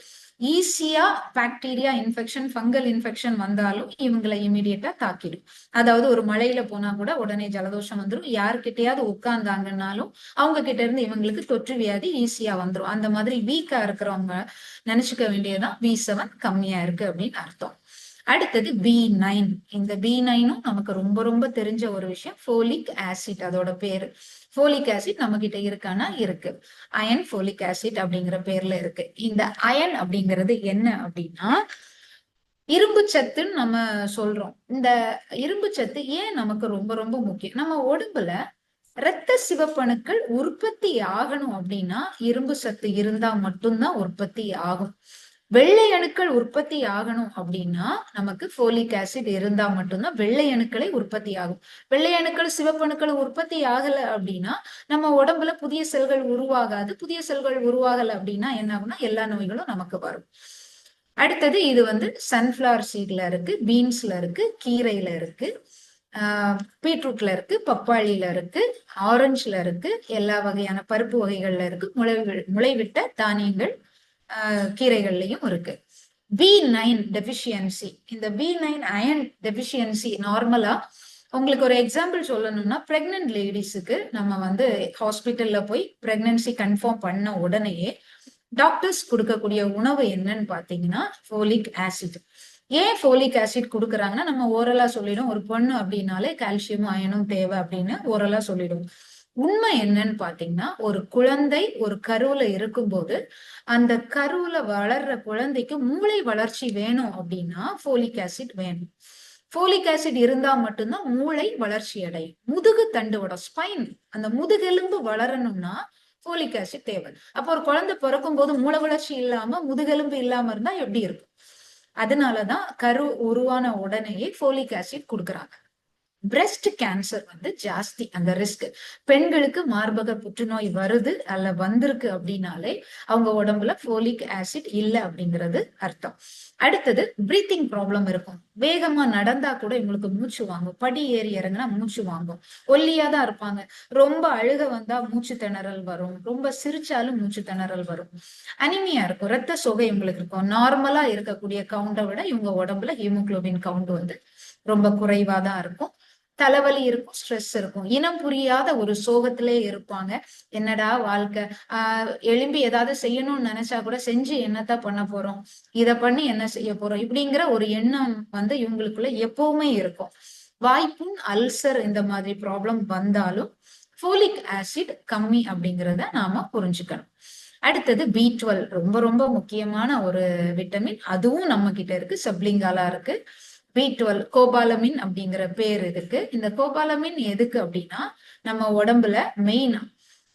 ஈஸியா பாக்டீரியா இன்ஃபெக்ஷன், ஃபங்கல் இன்ஃபெக்ஷன் வந்தாலும் இவங்களை இமீடியட்டா தாக்கிடும். அதாவது ஒரு மழையில போனா கூட உடனே ஜலதோஷம் வந்துடும், யாருக்கிட்டையாவது உட்கார்ந்தாங்கன்னாலும் அவங்க கிட்ட இருந்து இவங்களுக்கு தொற்று வியாதி ஈஸியா வந்துடும். அந்த மாதிரி வீக்கா இருக்கிறவங்க நினைச்சுக்க வேண்டியதுதான் B7 கம்மியா இருக்கு அப்படின்னு அர்த்தம். அடுத்தது B9. இந்த B9ம் நமக்கு ரொம்ப ரொம்ப தெரிஞ்ச ஒரு விஷயம், ஃபோலிக் ஆசிட் அதோட பேரு. ஃபோலிக் ஆசிட் நம்ம கிட்ட இருக்கானா இருக்கு, அயன் ஃபோலிக் ஆசிட் அப்படிங்கிற பேர்ல இருக்கு. இந்த அயன் அப்படிங்கிறது என்ன அப்படின்னா, இரும்பு சத்துன்னு நம்ம சொல்றோம். இந்த இரும்பு சத்து ஏன் நமக்கு ரொம்ப ரொம்ப முக்கியம், நம்ம உடம்புல இரத்த சிவப்பணுக்கள் உற்பத்தி ஆகணும் அப்படின்னா இரும்பு சத்து இருந்தா மட்டும்தான் உற்பத்தி ஆகும். வெள்ளை அணுக்கள் உற்பத்தி ஆகணும் அப்படின்னா நமக்கு ஃபோலிக் ஆசிட் இருந்தா மட்டும்தான் வெள்ளை அணுக்களை உற்பத்தி ஆகும். வெள்ளை அணுக்கள் சிவப்பணுக்கள் உற்பத்தி ஆகல அப்படின்னா நம்ம உடம்புல புதிய செல்கள் உருவாகாது. புதிய செல்கள் உருவாகல அப்படின்னா என்ன ஆகும்னா எல்லா நோய்களும் நமக்கு வரும். அடுத்தது இது சன்ஃபிளவர் சீட்ல இருக்கு, பீன்ஸ்ல இருக்கு, கீரையில இருக்கு, பீட்ரூட்ல இருக்கு, பப்பாளியில இருக்கு, ஆரஞ்சுல இருக்கு, எல்லா வகையான பருப்பு வகைகள்ல இருக்கு, முளைவிட்ட தானியங்கள் கீரைகள்லயும் இருக்கு. B9 டெபிஷியன்சி, இந்த B9 அயன் டெபிஷியன்சி நார்மலா உங்களுக்கு ஒரு எக்ஸாம்பிள் சொல்லணும்னா, பிரெக்னன்ட் லேடிஸுக்கு நம்ம ஹாஸ்பிட்டல்ல போய் பிரெக்னன்சி கன்ஃபார்ம் பண்ண உடனேயே டாக்டர்ஸ் கொடுக்கக்கூடிய உணவு என்னன்னு பாத்தீங்கன்னா ஃபோலிக் ஆசிட். ஏன் ஃபோலிக் ஆசிட் கொடுக்குறாங்கன்னா, நம்ம ஓரலா சொல்லிடும் ஒரு பொண்ணு அப்படின்னாலே கால்சியமும் அயனும் தேவை அப்படின்னு ஓரலா சொல்லிடும். உண்மை என்னன்னு பாத்தீங்கன்னா, ஒரு குழந்தை ஒரு கருவுல இருக்கும்போது அந்த கருவுல வளர்ற குழந்தைக்கு மூளை வளர்ச்சி வேணும் அப்படின்னா ஃபோலிக் ஆசிட் வேணும். ஃபோலிக் ஆசிட் இருந்தா மட்டும்தான் மூளை வளர்ச்சி அடையும். முதுகு தண்டுவட ஸ்பைன், அந்த முதுகெலும்பு வளரணும்னா ஃபோலிக் ஆசிட் தேவை. அப்போ ஒரு குழந்தை பிறக்கும் போது மூளை வளர்ச்சி இல்லாம முதுகெலும்பு இல்லாம இருந்தா எப்படி இருக்கும்? அதனாலதான் கரு உருவான உடனேயே ஃபோலிக் ஆசிட் கொடுக்குறாங்க. பிரஸ்ட் கேன்சர் வந்து ஜாஸ்தி அந்த ரிஸ்க். பெண்களுக்கு மார்பக புற்றுநோய் வருது அல்ல வந்திருக்கு அப்படின்னாலே அவங்க உடம்புல ஃபோலிக் ஆசிட் இல்ல அப்படிங்கிறது அர்த்தம். அடுத்தது பிரீத்திங் ப்ராப்ளம் இருக்கும். வேகமா நடந்தா கூட இவங்களுக்கு மூச்சு வாங்கும், படி ஏறி இறங்கினா மூச்சு வாங்கும், ஒல்லியா தான் இருப்பாங்க, ரொம்ப அழுக வந்தா மூச்சு திணறல் வரும், ரொம்ப சிரிச்சாலும் மூச்சு திணறல் வரும், அனிமியா இருக்கும், ரத்த சோகை இவங்களுக்கு இருக்கும். நார்மலா இருக்கக்கூடிய கவுண்டை விட இவங்க உடம்புல ஹீமோகுளோபின் கவுண்ட் வந்து ரொம்ப குறைவா தான் இருக்கும். தலைவலி இருக்கும், ஸ்ட்ரெஸ் இருக்கும், இனம் புரியாத ஒரு சோகத்திலே இருப்பாங்க. என்னடா வாழ்க்கை, எழும்பி ஏதாவது செய்யணும்னு நினைச்சா கூட செஞ்சு என்னத்த பண்ண போறோம், இத பண்ணி என்ன செய்ய போறோம், இப்படிங்கிற ஒரு எண்ணம் வந்து இவங்களுக்குள்ள எப்பவுமே இருக்கும். வாய்ப்புண், அல்சர் இந்த மாதிரி ப்ராப்ளம் வந்தாலும் ஃபோலிக் ஆசிட் கம்மி அப்படிங்கிறத நாம புரிஞ்சுக்கணும். அடுத்தது B12 ரொம்ப ரொம்ப முக்கியமான ஒரு விட்டமின். அதுவும் நம்ம கிட்ட இருக்கு, சப்லிங்காலா இருக்கு. B12 கோபாலமின் அப்படிங்கிற பேர் இருக்கு. இந்த கோபாலமின் எதுக்கு அப்படின்னா நம்ம உடம்புல மெயினா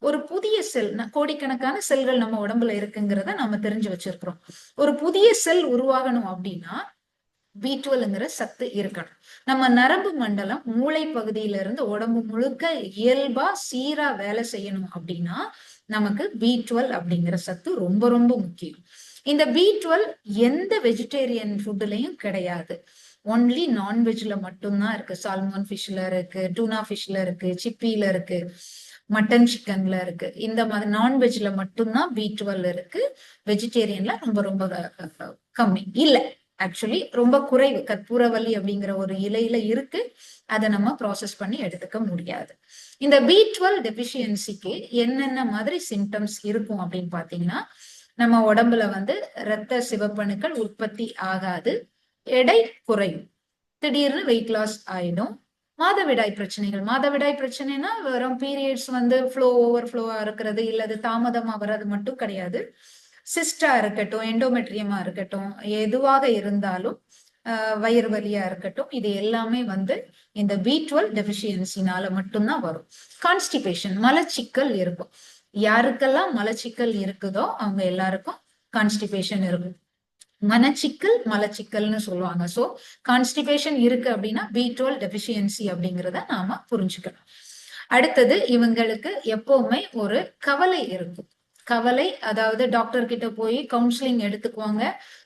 ஒரு புதிய செல், கோடிக்கணக்கான செல்கள் நம்ம உடம்புல இருக்குங்கிறத நம்ம தெரிஞ்சு வச்சிருக்கிறோம். ஒரு புதிய செல் உருவாகணும் அப்படின்னா B12ங்கிற சத்து இருக்கணும். நம்ம நரம்பு மண்டலம் மூளை பகுதியில இருந்து உடம்பு முழுக்க இயல்பா சீரா வேலை செய்யணும் அப்படின்னா நமக்கு B12 அப்படிங்கிற சத்து ரொம்ப ரொம்ப முக்கியம். இந்த B12 எந்த வெஜிடேரியன் ஃபுட்லயும் கிடையாது, ஒன்லி நான்வெஜ்ல மட்டும்தான் இருக்கு. சால்மன் ஃபிஷ்ல இருக்கு, டூனா ஃபிஷ்ல இருக்கு, சிப்பில இருக்கு, மட்டன் சிக்கன்ல இருக்கு. இந்த மாதிரி நான்வெஜ்ல மட்டும்தான் B12 இருக்கு. வெஜிடேரியன்ல ரொம்ப ரொம்ப கம்மி இல்ல. ஆக்சுவலி ரொம்ப குறைவு. கற்பூரவல்லி அப்படிங்கிற ஒரு இலையில இருக்கு, அதை நம்ம ப்ராசஸ் பண்ணி எடுத்துக்க முடியாது. இந்த B12 டெபிஷியன்சிக்கு என்னென்ன மாதிரி சிம்டம்ஸ் இருக்கும் அப்படின்னு பாத்தீங்கன்னா, நம்ம உடம்புல வந்து இரத்த சிவப்பணுக்கள் உற்பத்தி ஆகாது, எடை குறையும், திடீர்னு வெயிட் லாஸ் ஆயிடும், மாதவிடாய் பிரச்சனைகள். மாதவிடாய் பிரச்சனைனா வெறும் பீரியட்ஸ் வந்து ஓவர் ஃப்ளோவா இருக்கிறது இல்ல அது தாமதமா வர்றது மட்டும் கிடையாது. சிஸ்டா இருக்கட்டும், எண்டோமெட்ரியமா இருக்கட்டும், எதுவாக இருந்தாலும், வயிறு வலியா இருக்கட்டும், இது எல்லாமே வந்து இந்த B12 டெபிஷியன்சினால மட்டும்தான் வரும். கான்ஸ்டிபேஷன், மலச்சிக்கல் இருக்கும். யாருக்கெல்லாம் மலச்சிக்கல் இருக்குதோ அவங்க எல்லாருக்கும் கான்ஸ்டிபேஷன் இருக்கும். மனச்சிக்கல் மலச்சிக்கல்னு சொல்லுவாங்க. சோ கான்ஸ்டிபேஷன் இருக்கு அப்படின்னா B12 டெபிஷியன்சி அப்படிங்கிறத நாம புரிஞ்சுக்கணும். அடுத்தது இவங்களுக்கு எப்பவுமே ஒரு கவலை இருக்கும். கவலை, அதாவது டாக்டர் கிட்ட போய் கவுன்சிலிங் எடுத்துக்குவாங்க,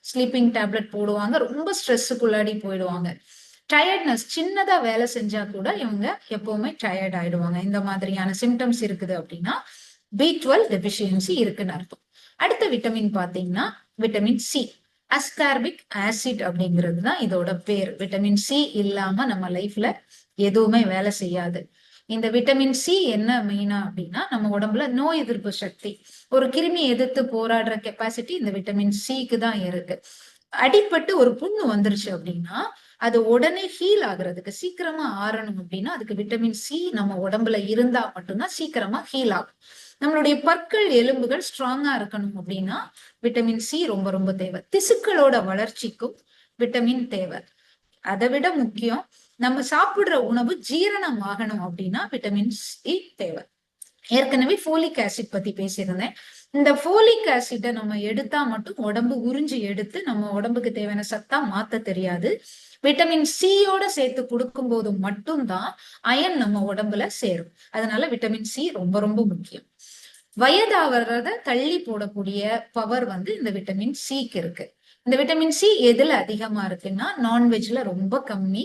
ஸ்லீப்பிங் டேப்லெட் போடுவாங்க, ரொம்ப ஸ்ட்ரெஸ்ஸுக்குள்ளாடி போயிடுவாங்க. டயர்ட்னஸ், சின்னதா வேலை செஞ்சா கூட இவங்க எப்பவுமே டயர்ட் ஆயிடுவாங்க. இந்த மாதிரியான சிம்டம்ஸ் இருக்குது அப்படின்னா B12 டெபிஷியன்சி இருக்குன்னு அர்த்தம். அடுத்த விட்டமின் பாத்தீங்கன்னா விட்டமின் சி, அஸ்கார்பிக் ஆசிட் அப்படிங்கிறது தான் இதோட பேர். விட்டமின் சி இல்லாம நம்ம லைஃப்ல எதுவுமே வேலை செய்யாது. இந்த விட்டமின் சி என்ன மெயினா அப்படின்னா நம்ம உடம்புல நோய் எதிர்ப்பு சக்தி, ஒரு கிருமி எதிர்த்து போராடுற கெப்பாசிட்டி இந்த விட்டமின் சிக்கு தான் இருக்கு. அடிபட்டு ஒரு புண்ணு வந்துருச்சு அப்படின்னா அது உடனே ஹீல் ஆகுறதுக்கு, சீக்கிரமா ஆறணும் அப்படின்னா அதுக்கு விட்டமின் சி நம்ம உடம்புல இருந்தா மட்டும்தான் சீக்கிரமா ஹீல் ஆகும். நம்மளுடைய பற்கள் எலும்புகள் ஸ்ட்ராங்கா இருக்கணும் அப்படின்னா விட்டமின் சி ரொம்ப ரொம்ப தேவை. திசுக்களோட வளர்ச்சிக்கும் விட்டமின் தேவை. அதை விட முக்கியம், நம்ம சாப்பிடுற உணவு ஜீரணம் ஆகணும் அப்படின்னா விட்டமின் சி தேவை. ஏற்கனவே ஃபோலிக் ஆசிட் பத்தி பேசியிருந்தேன். இந்த ஃபோலிக் ஆசிட்டை நம்ம எடுத்தா மட்டும் உடம்பு உறிஞ்சி எடுத்து நம்ம உடம்புக்கு தேவையான சத்தா மாத்த தெரியாது. விட்டமின் சியோட சேர்த்து கொடுக்கும் போது மட்டும்தான் அயன் நம்ம உடம்புல சேரும். அதனால விட்டமின் சி ரொம்ப ரொம்ப முக்கியம். வயதாவத தள்ளி போடக்கூடிய பவர் வந்து இந்த விட்டமின் சிக்கு இருக்கு. இந்த விட்டமின் சி எதுல அதிகமா இருக்குன்னா நான்வெஜ்ல ரொம்ப கம்மி,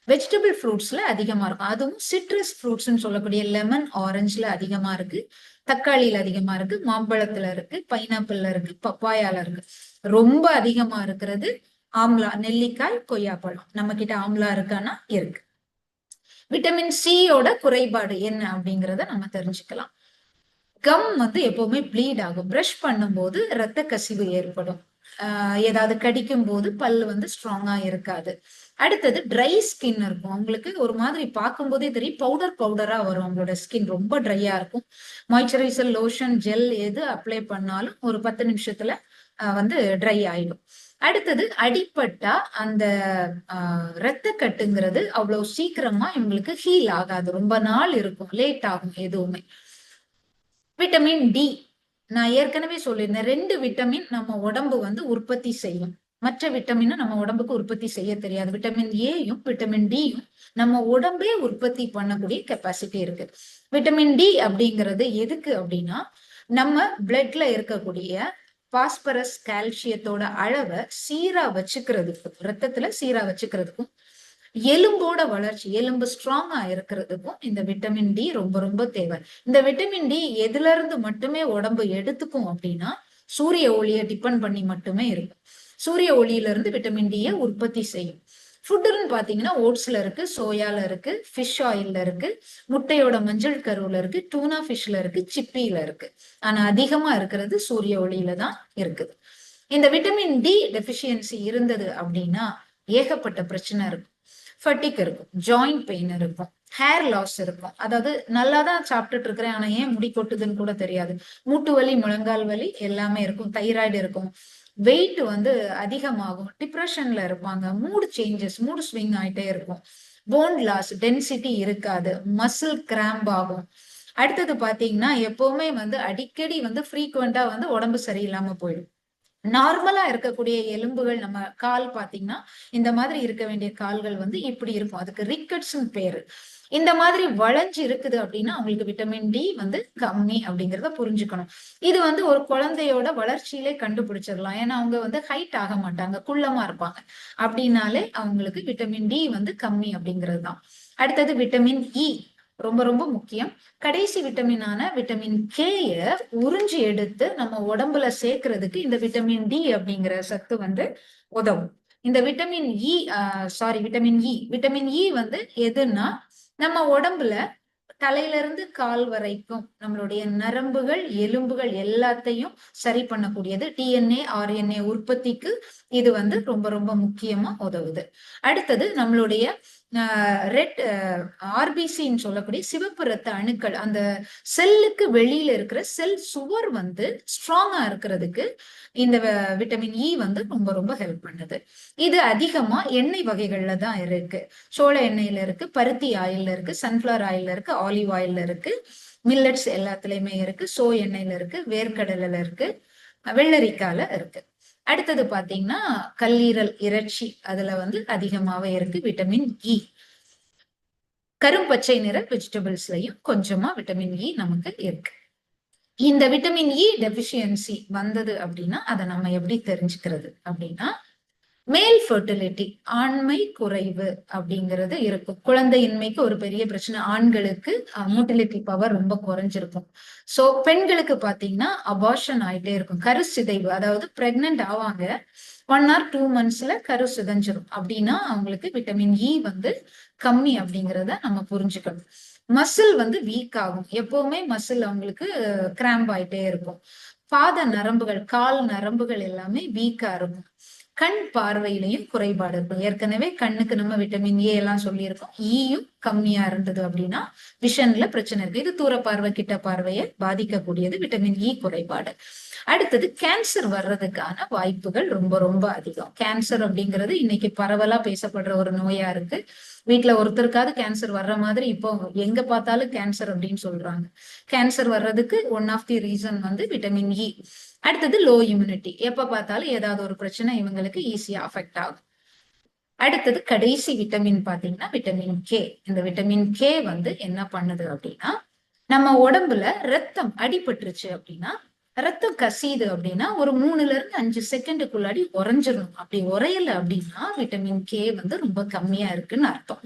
வெஜிடபிள் ஃப்ரூட்ஸ்ல அதிகமா இருக்கும். அதுவும் சிட்ரஸ் ஃப்ரூட்ஸ்ன்னு சொல்லக்கூடிய லெமன், ஆரஞ்சுல அதிகமா இருக்கு, தக்காளியில அதிகமா இருக்கு, மாம்பழத்துல இருக்கு, பைனாப்பிள்ல இருக்கு, பப்பாயால இருக்கு. ரொம்ப அதிகமா இருக்கிறது ஆம்லா, நெல்லிக்காய், கொய்யாப்பழம். நம்ம கிட்ட ஆம்லா இருக்கான்னா இருக்கு. விட்டமின் சியோட குறைபாடு என்ன அப்படிங்கிறத நம்ம தெரிஞ்சுக்கலாம். கம் வந்து எப்பவுமே ப்ளீட் ஆகும். பிரஷ் பண்ணும்போது ரத்த கசிவு ஏற்படும். ஏதாவது கடிக்கும் போது பல்லு வந்து ஸ்ட்ராங்கா இருக்காது. அடுத்தது ட்ரை ஸ்கின் இருக்கும். அவங்களுக்கு ஒரு மாதிரி பார்க்கும் போதே தெரியும், பவுடரா வரும். அவங்களோட ஸ்கின் ரொம்ப ட்ரையா இருக்கும். மாய்ஸ்சரைசர், லோஷன், ஜெல் எது அப்ளை பண்ணாலும் ஒரு 10 நிமிஷத்துல வந்து ட்ரை ஆயிடும். அடுத்தது அடிப்பட்டா அந்த ரத்த கட்டுங்கிறது அவ்வளவு சீக்கிரமா இவங்களுக்கு ஹீல் ஆகாது, ரொம்ப நாள் இருக்கும், லேட் ஆகும் எதுவுமே. விட்டமின் டி, நான் ஏற்கனவே சொல்லியிருந்தேன், 2 விட்டமின் நம்ம உடம்பு வந்து உற்பத்தி செய்யும். மற்ற விட்டமினை நம்ம உடம்புக்கு உற்பத்தி செய்ய தெரியாது. விட்டமின் ஏயும் விட்டமின் டியும் நம்ம உடம்பே உற்பத்தி பண்ணக்கூடிய கெப்பாசிட்டி இருக்கு. விட்டமின் டி அப்படிங்கிறது எதுக்கு அப்படின்னா, நம்ம பிளட்ல இருக்கக்கூடிய பாஸ்பரஸ் கால்சியத்தோட அளவை சீரா வச்சுக்கிறதுக்கும், ரத்தத்துல சீரா வச்சுக்கிறதுக்கும், எலும்போட வளர்ச்சி, எலும்பு ஸ்ட்ராங்கா இருக்கிறதுக்கும் இந்த விட்டமின் டி ரொம்ப ரொம்ப தேவை. இந்த விட்டமின் டி எதுல இருந்து மட்டுமே உடம்பு எடுத்துக்கும் அப்படின்னா, சூரிய ஒளியை டிபெண்ட் பண்ணி மட்டுமே இருக்கும். சூரிய ஒளியில இருந்து விட்டமின் டியை உற்பத்தி செய்யும். ஃபுட்டுன்னு பாத்தீங்கன்னா ஓட்ஸ்ல இருக்கு, சோயால இருக்கு, ஃபிஷ் ஆயில்ல இருக்கு, முட்டையோட மஞ்சள் கருவுல இருக்கு, டூனா ஃபிஷ்ல இருக்கு, சிப்பியில இருக்கு. ஆனா அதிகமா இருக்கிறது சூரிய ஒளியில தான் இருக்குது. இந்த விட்டமின் டி டெபிஷியன்சி இருந்தது அப்படின்னா ஏகப்பட்ட பிரச்சனை இருக்கும். ஃபட்டிக் இருக்கும், ஜாயிண்ட் பெயின் இருக்கும், ஹேர் லாஸ் இருக்கும். அதாவது நல்லா தான் சாப்பிட்டுட்டு இருக்கிறேன், ஆனா ஏன் முடி கொட்டுதுன்னு கூட தெரியாது. மூட்டு வலி, முழங்கால் வலி எல்லாமே இருக்கும். தைராய்டு இருக்கும், வெயிட் வந்து அதிகமாகும், டிப்ரெஷன்ல இருப்பாங்க, மூடு சேஞ்சஸ், மூடு ஸ்விங் ஆயிட்டே இருக்கும், போன் லாஸ், டென்சிட்டி இருக்காது, மசில் கிராம்ப் ஆகும். அடுத்தது பாத்தீங்கன்னா எப்பவுமே வந்து அடிக்கடி வந்து ஃப்ரீக்வெண்டா வந்து உடம்பு சரியில்லாம போயிடும். நார்மலா இருக்கக்கூடிய எலும்புகள், நம்ம கால் பாத்தீங்கன்னா இந்த மாதிரி இருக்க வேண்டிய கால்கள் வந்து இப்படி இருக்கும். அதுக்கு ரிக்கட்ஸ்னு பேரு. இந்த மாதிரி வளைஞ்சு இருக்குது அப்படின்னா அவங்களுக்கு விட்டமின் டி வந்து கம்மி அப்படிங்கிறத புரிஞ்சுக்கணும். இது வந்து ஒரு குழந்தையோட வளர்ச்சியிலே கண்டுபிடிச்சிடலாம். ஏன்னா அவங்க வந்து ஹைட் ஆக மாட்டாங்க, குள்ளமா இருப்பாங்க. அப்படின்னாலே அவங்களுக்கு விட்டமின் டி வந்து கம்மி அப்படிங்கிறது தான். அடுத்தது விட்டமின் இ, ரொம்ப ரொம்ப முக்கியம். கடைசி விட்டமினான விட்டமின் கேய உறிஞ்சி எடுத்து நம்ம உடம்புல சேர்க்கறதுக்கு இந்த விட்டமின் டி அப்படிங்கிற சத்து வந்து உதவும். இந்த விட்டமின் இ விட்டமின் இ வந்து எதுன்னா, நம்ம உடம்புல தலையில இருந்து கால் வரைக்கும் நம்மளுடைய நரம்புகள், எலும்புகள் எல்லாத்தையும் சரி பண்ணக்கூடியது. டிஎன்ஏ, ஆர்என்ஏ உற்பத்திக்கு இது வந்து ரொம்ப ரொம்ப முக்கியமா உதவுது. அடுத்தது நம்மளுடைய ரெட் ஆர்பிசின்னு சொல்லக்கூடிய சிவப்பு ரத்த அணுக்கள், அந்த செல்லுக்கு வெளியில இருக்கிற செல் சுவர் வந்து ஸ்ட்ராங்கா இருக்கிறதுக்கு இந்த விட்டமின் இ வந்து ரொம்ப ரொம்ப ஹெல்ப் பண்ணுது. இது அதிகமா எண்ணெய் வகைகள்ல தான் இருக்கு. சோள எண்ணெயில இருக்கு, பருத்தி ஆயில்ல இருக்கு, சன்ஃபிளவர் ஆயில்ல இருக்கு, ஆலிவ் ஆயில்ல இருக்கு, மில்லட்ஸ் எல்லாத்துலயுமே இருக்கு, சோ எண்ணெயில இருக்கு, வேர்க்கடலைல இருக்கு, வெள்ளரிக்கால இருக்கு. அடுத்தது பாத்தீங்கன்னா கல்லீரல், இறைச்சி, அதுல வந்து அதிகமாவே இருக்கு விட்டமின் இ. கரும்பச்சை நிற வெஜிடபிள்ஸ்லயும் கொஞ்சமா விட்டமின் இ நமக்கு இருக்கு. இந்த விட்டமின் இ டெபிஷியன்சி வந்தது அப்படின்னா அதை நம்ம எப்படி தெரிஞ்சுக்கிறது அப்படின்னா, மேல் ஃபெர்டிலிட்டி, ஆண்மை குறைவு அப்படிங்கிறது இருக்கும். குழந்தையின்மைக்கு ஒரு பெரிய பிரச்சனை. ஆண்களுக்கு மோட்டிலிட்டி பவர் ரொம்ப குறைஞ்சிருக்கும். சோ பெண்களுக்கு பாத்தீங்கன்னா அபார்ஷன் ஆயிட்டே இருக்கும், கரு சிதைவு. அதாவது பிரெக்னென்ட் ஆவாங்க, 1 or 2 monthsல கரு சிதைஞ்சிரும். அப்படின்னா அவங்களுக்கு விட்டமின் இ வந்து கம்மி அப்படிங்கிறத நம்ம புரிஞ்சுக்கணும். மசில் வந்து வீக் ஆகும், எப்பவுமே மசில் அவங்களுக்கு கிராம்ப் ஆயிட்டே இருக்கும். பாத நரம்புகள், கால் நரம்புகள் எல்லாமே வீக்கா இருக்கும். கண் பார்வையிலையும் குறைபாடு இருக்கும். ஏற்கனவே கண்ணுக்கு நம்ம விட்டமின் ஏ எல்லாம் சொல்லியிருக்கோம். ஈயும் கம்மியா இருந்தது அப்படின்னா விஷன்ல பிரச்சனை இருக்கு. இது தூர பார்வை, கிட்ட பார்வையை பாதிக்கக்கூடியது விட்டமின் இ குறைபாடு. அடுத்தது கேன்சர் வர்றதுக்கான வாய்ப்புகள் ரொம்ப ரொம்ப அதிகம். கேன்சர் அப்படிங்கிறது இன்னைக்கு பரவலா பேசப்படுற ஒரு நோயா இருக்கு. வீட்டுல ஒருத்தருக்காவது கேன்சர் வர்ற மாதிரி இப்போ எங்க பார்த்தாலும் கேன்சர் அப்படின்னு சொல்றாங்க. கேன்சர் வர்றதுக்கு ஒன் ஆஃப் தி ரீசன் வந்து விட்டமின் இ. அடுத்தது லோ இம்யூனிட்டி, எப்ப பார்த்தாலும் ஏதாவது ஒரு பிரச்சனை இவங்களுக்கு ஈஸியா அஃபெக்ட் ஆகும். அடுத்தது கடைசி விட்டமின் பாத்தீங்கன்னா விட்டமின் கே. இந்த விட்டமின் கே வந்து என்ன பண்ணுது அப்படின்னா, நம்ம உடம்புல ரத்தம் அடிபட்டுருச்சு அப்படின்னா, ரத்தம் கசியுது அப்படின்னா ஒரு 3ல இருந்து 5 செகண்டுக்குள்ளாடி உறைஞ்சிடணும். அப்படி உறையல அப்படின்னா விட்டமின் கே வந்து ரொம்ப கம்மியா இருக்குன்னு அர்த்தம்.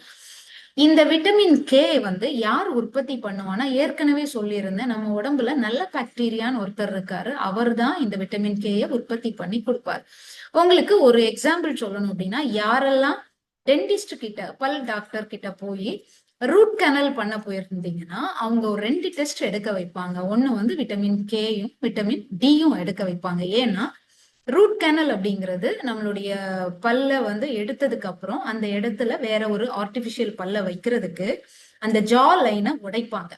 இந்த விட்டமின் கே வந்து யார் உற்பத்தி பண்ணுவானா, ஏற்கனவே சொல்லியிருந்தேன், நம்ம உடம்புல நல்ல பாக்டீரியான்னு ஒருத்தர் இருக்காரு, அவர் தான் இந்த விட்டமின் கேயை உற்பத்தி பண்ணி கொடுப்பார். உங்களுக்கு ஒரு எக்ஸாம்பிள் சொல்லணும் அப்படின்னா, யாரெல்லாம் டென்டிஸ்ட் கிட்ட, பல் டாக்டர் கிட்ட போய் ரூட் கேனல் பண்ண போயிருந்தீங்கன்னா அவங்க ஒரு 2 டெஸ்ட் எடுக்க வைப்பாங்க. ஒண்ணு வந்து விட்டமின் கேயும் விட்டமின் டியும் எடுக்க வைப்பாங்க. ஏன்னா ரூட் கேனல் அப்படிங்கிறது நம்மளுடைய பல்ல வந்து எடுத்ததுக்கு அப்புறம் அந்த இடத்துல வேற ஒரு ஆர்டிபிஷியல் பல்ல வைக்கிறதுக்கு அந்த ஜா லைனை உடைப்பாங்க.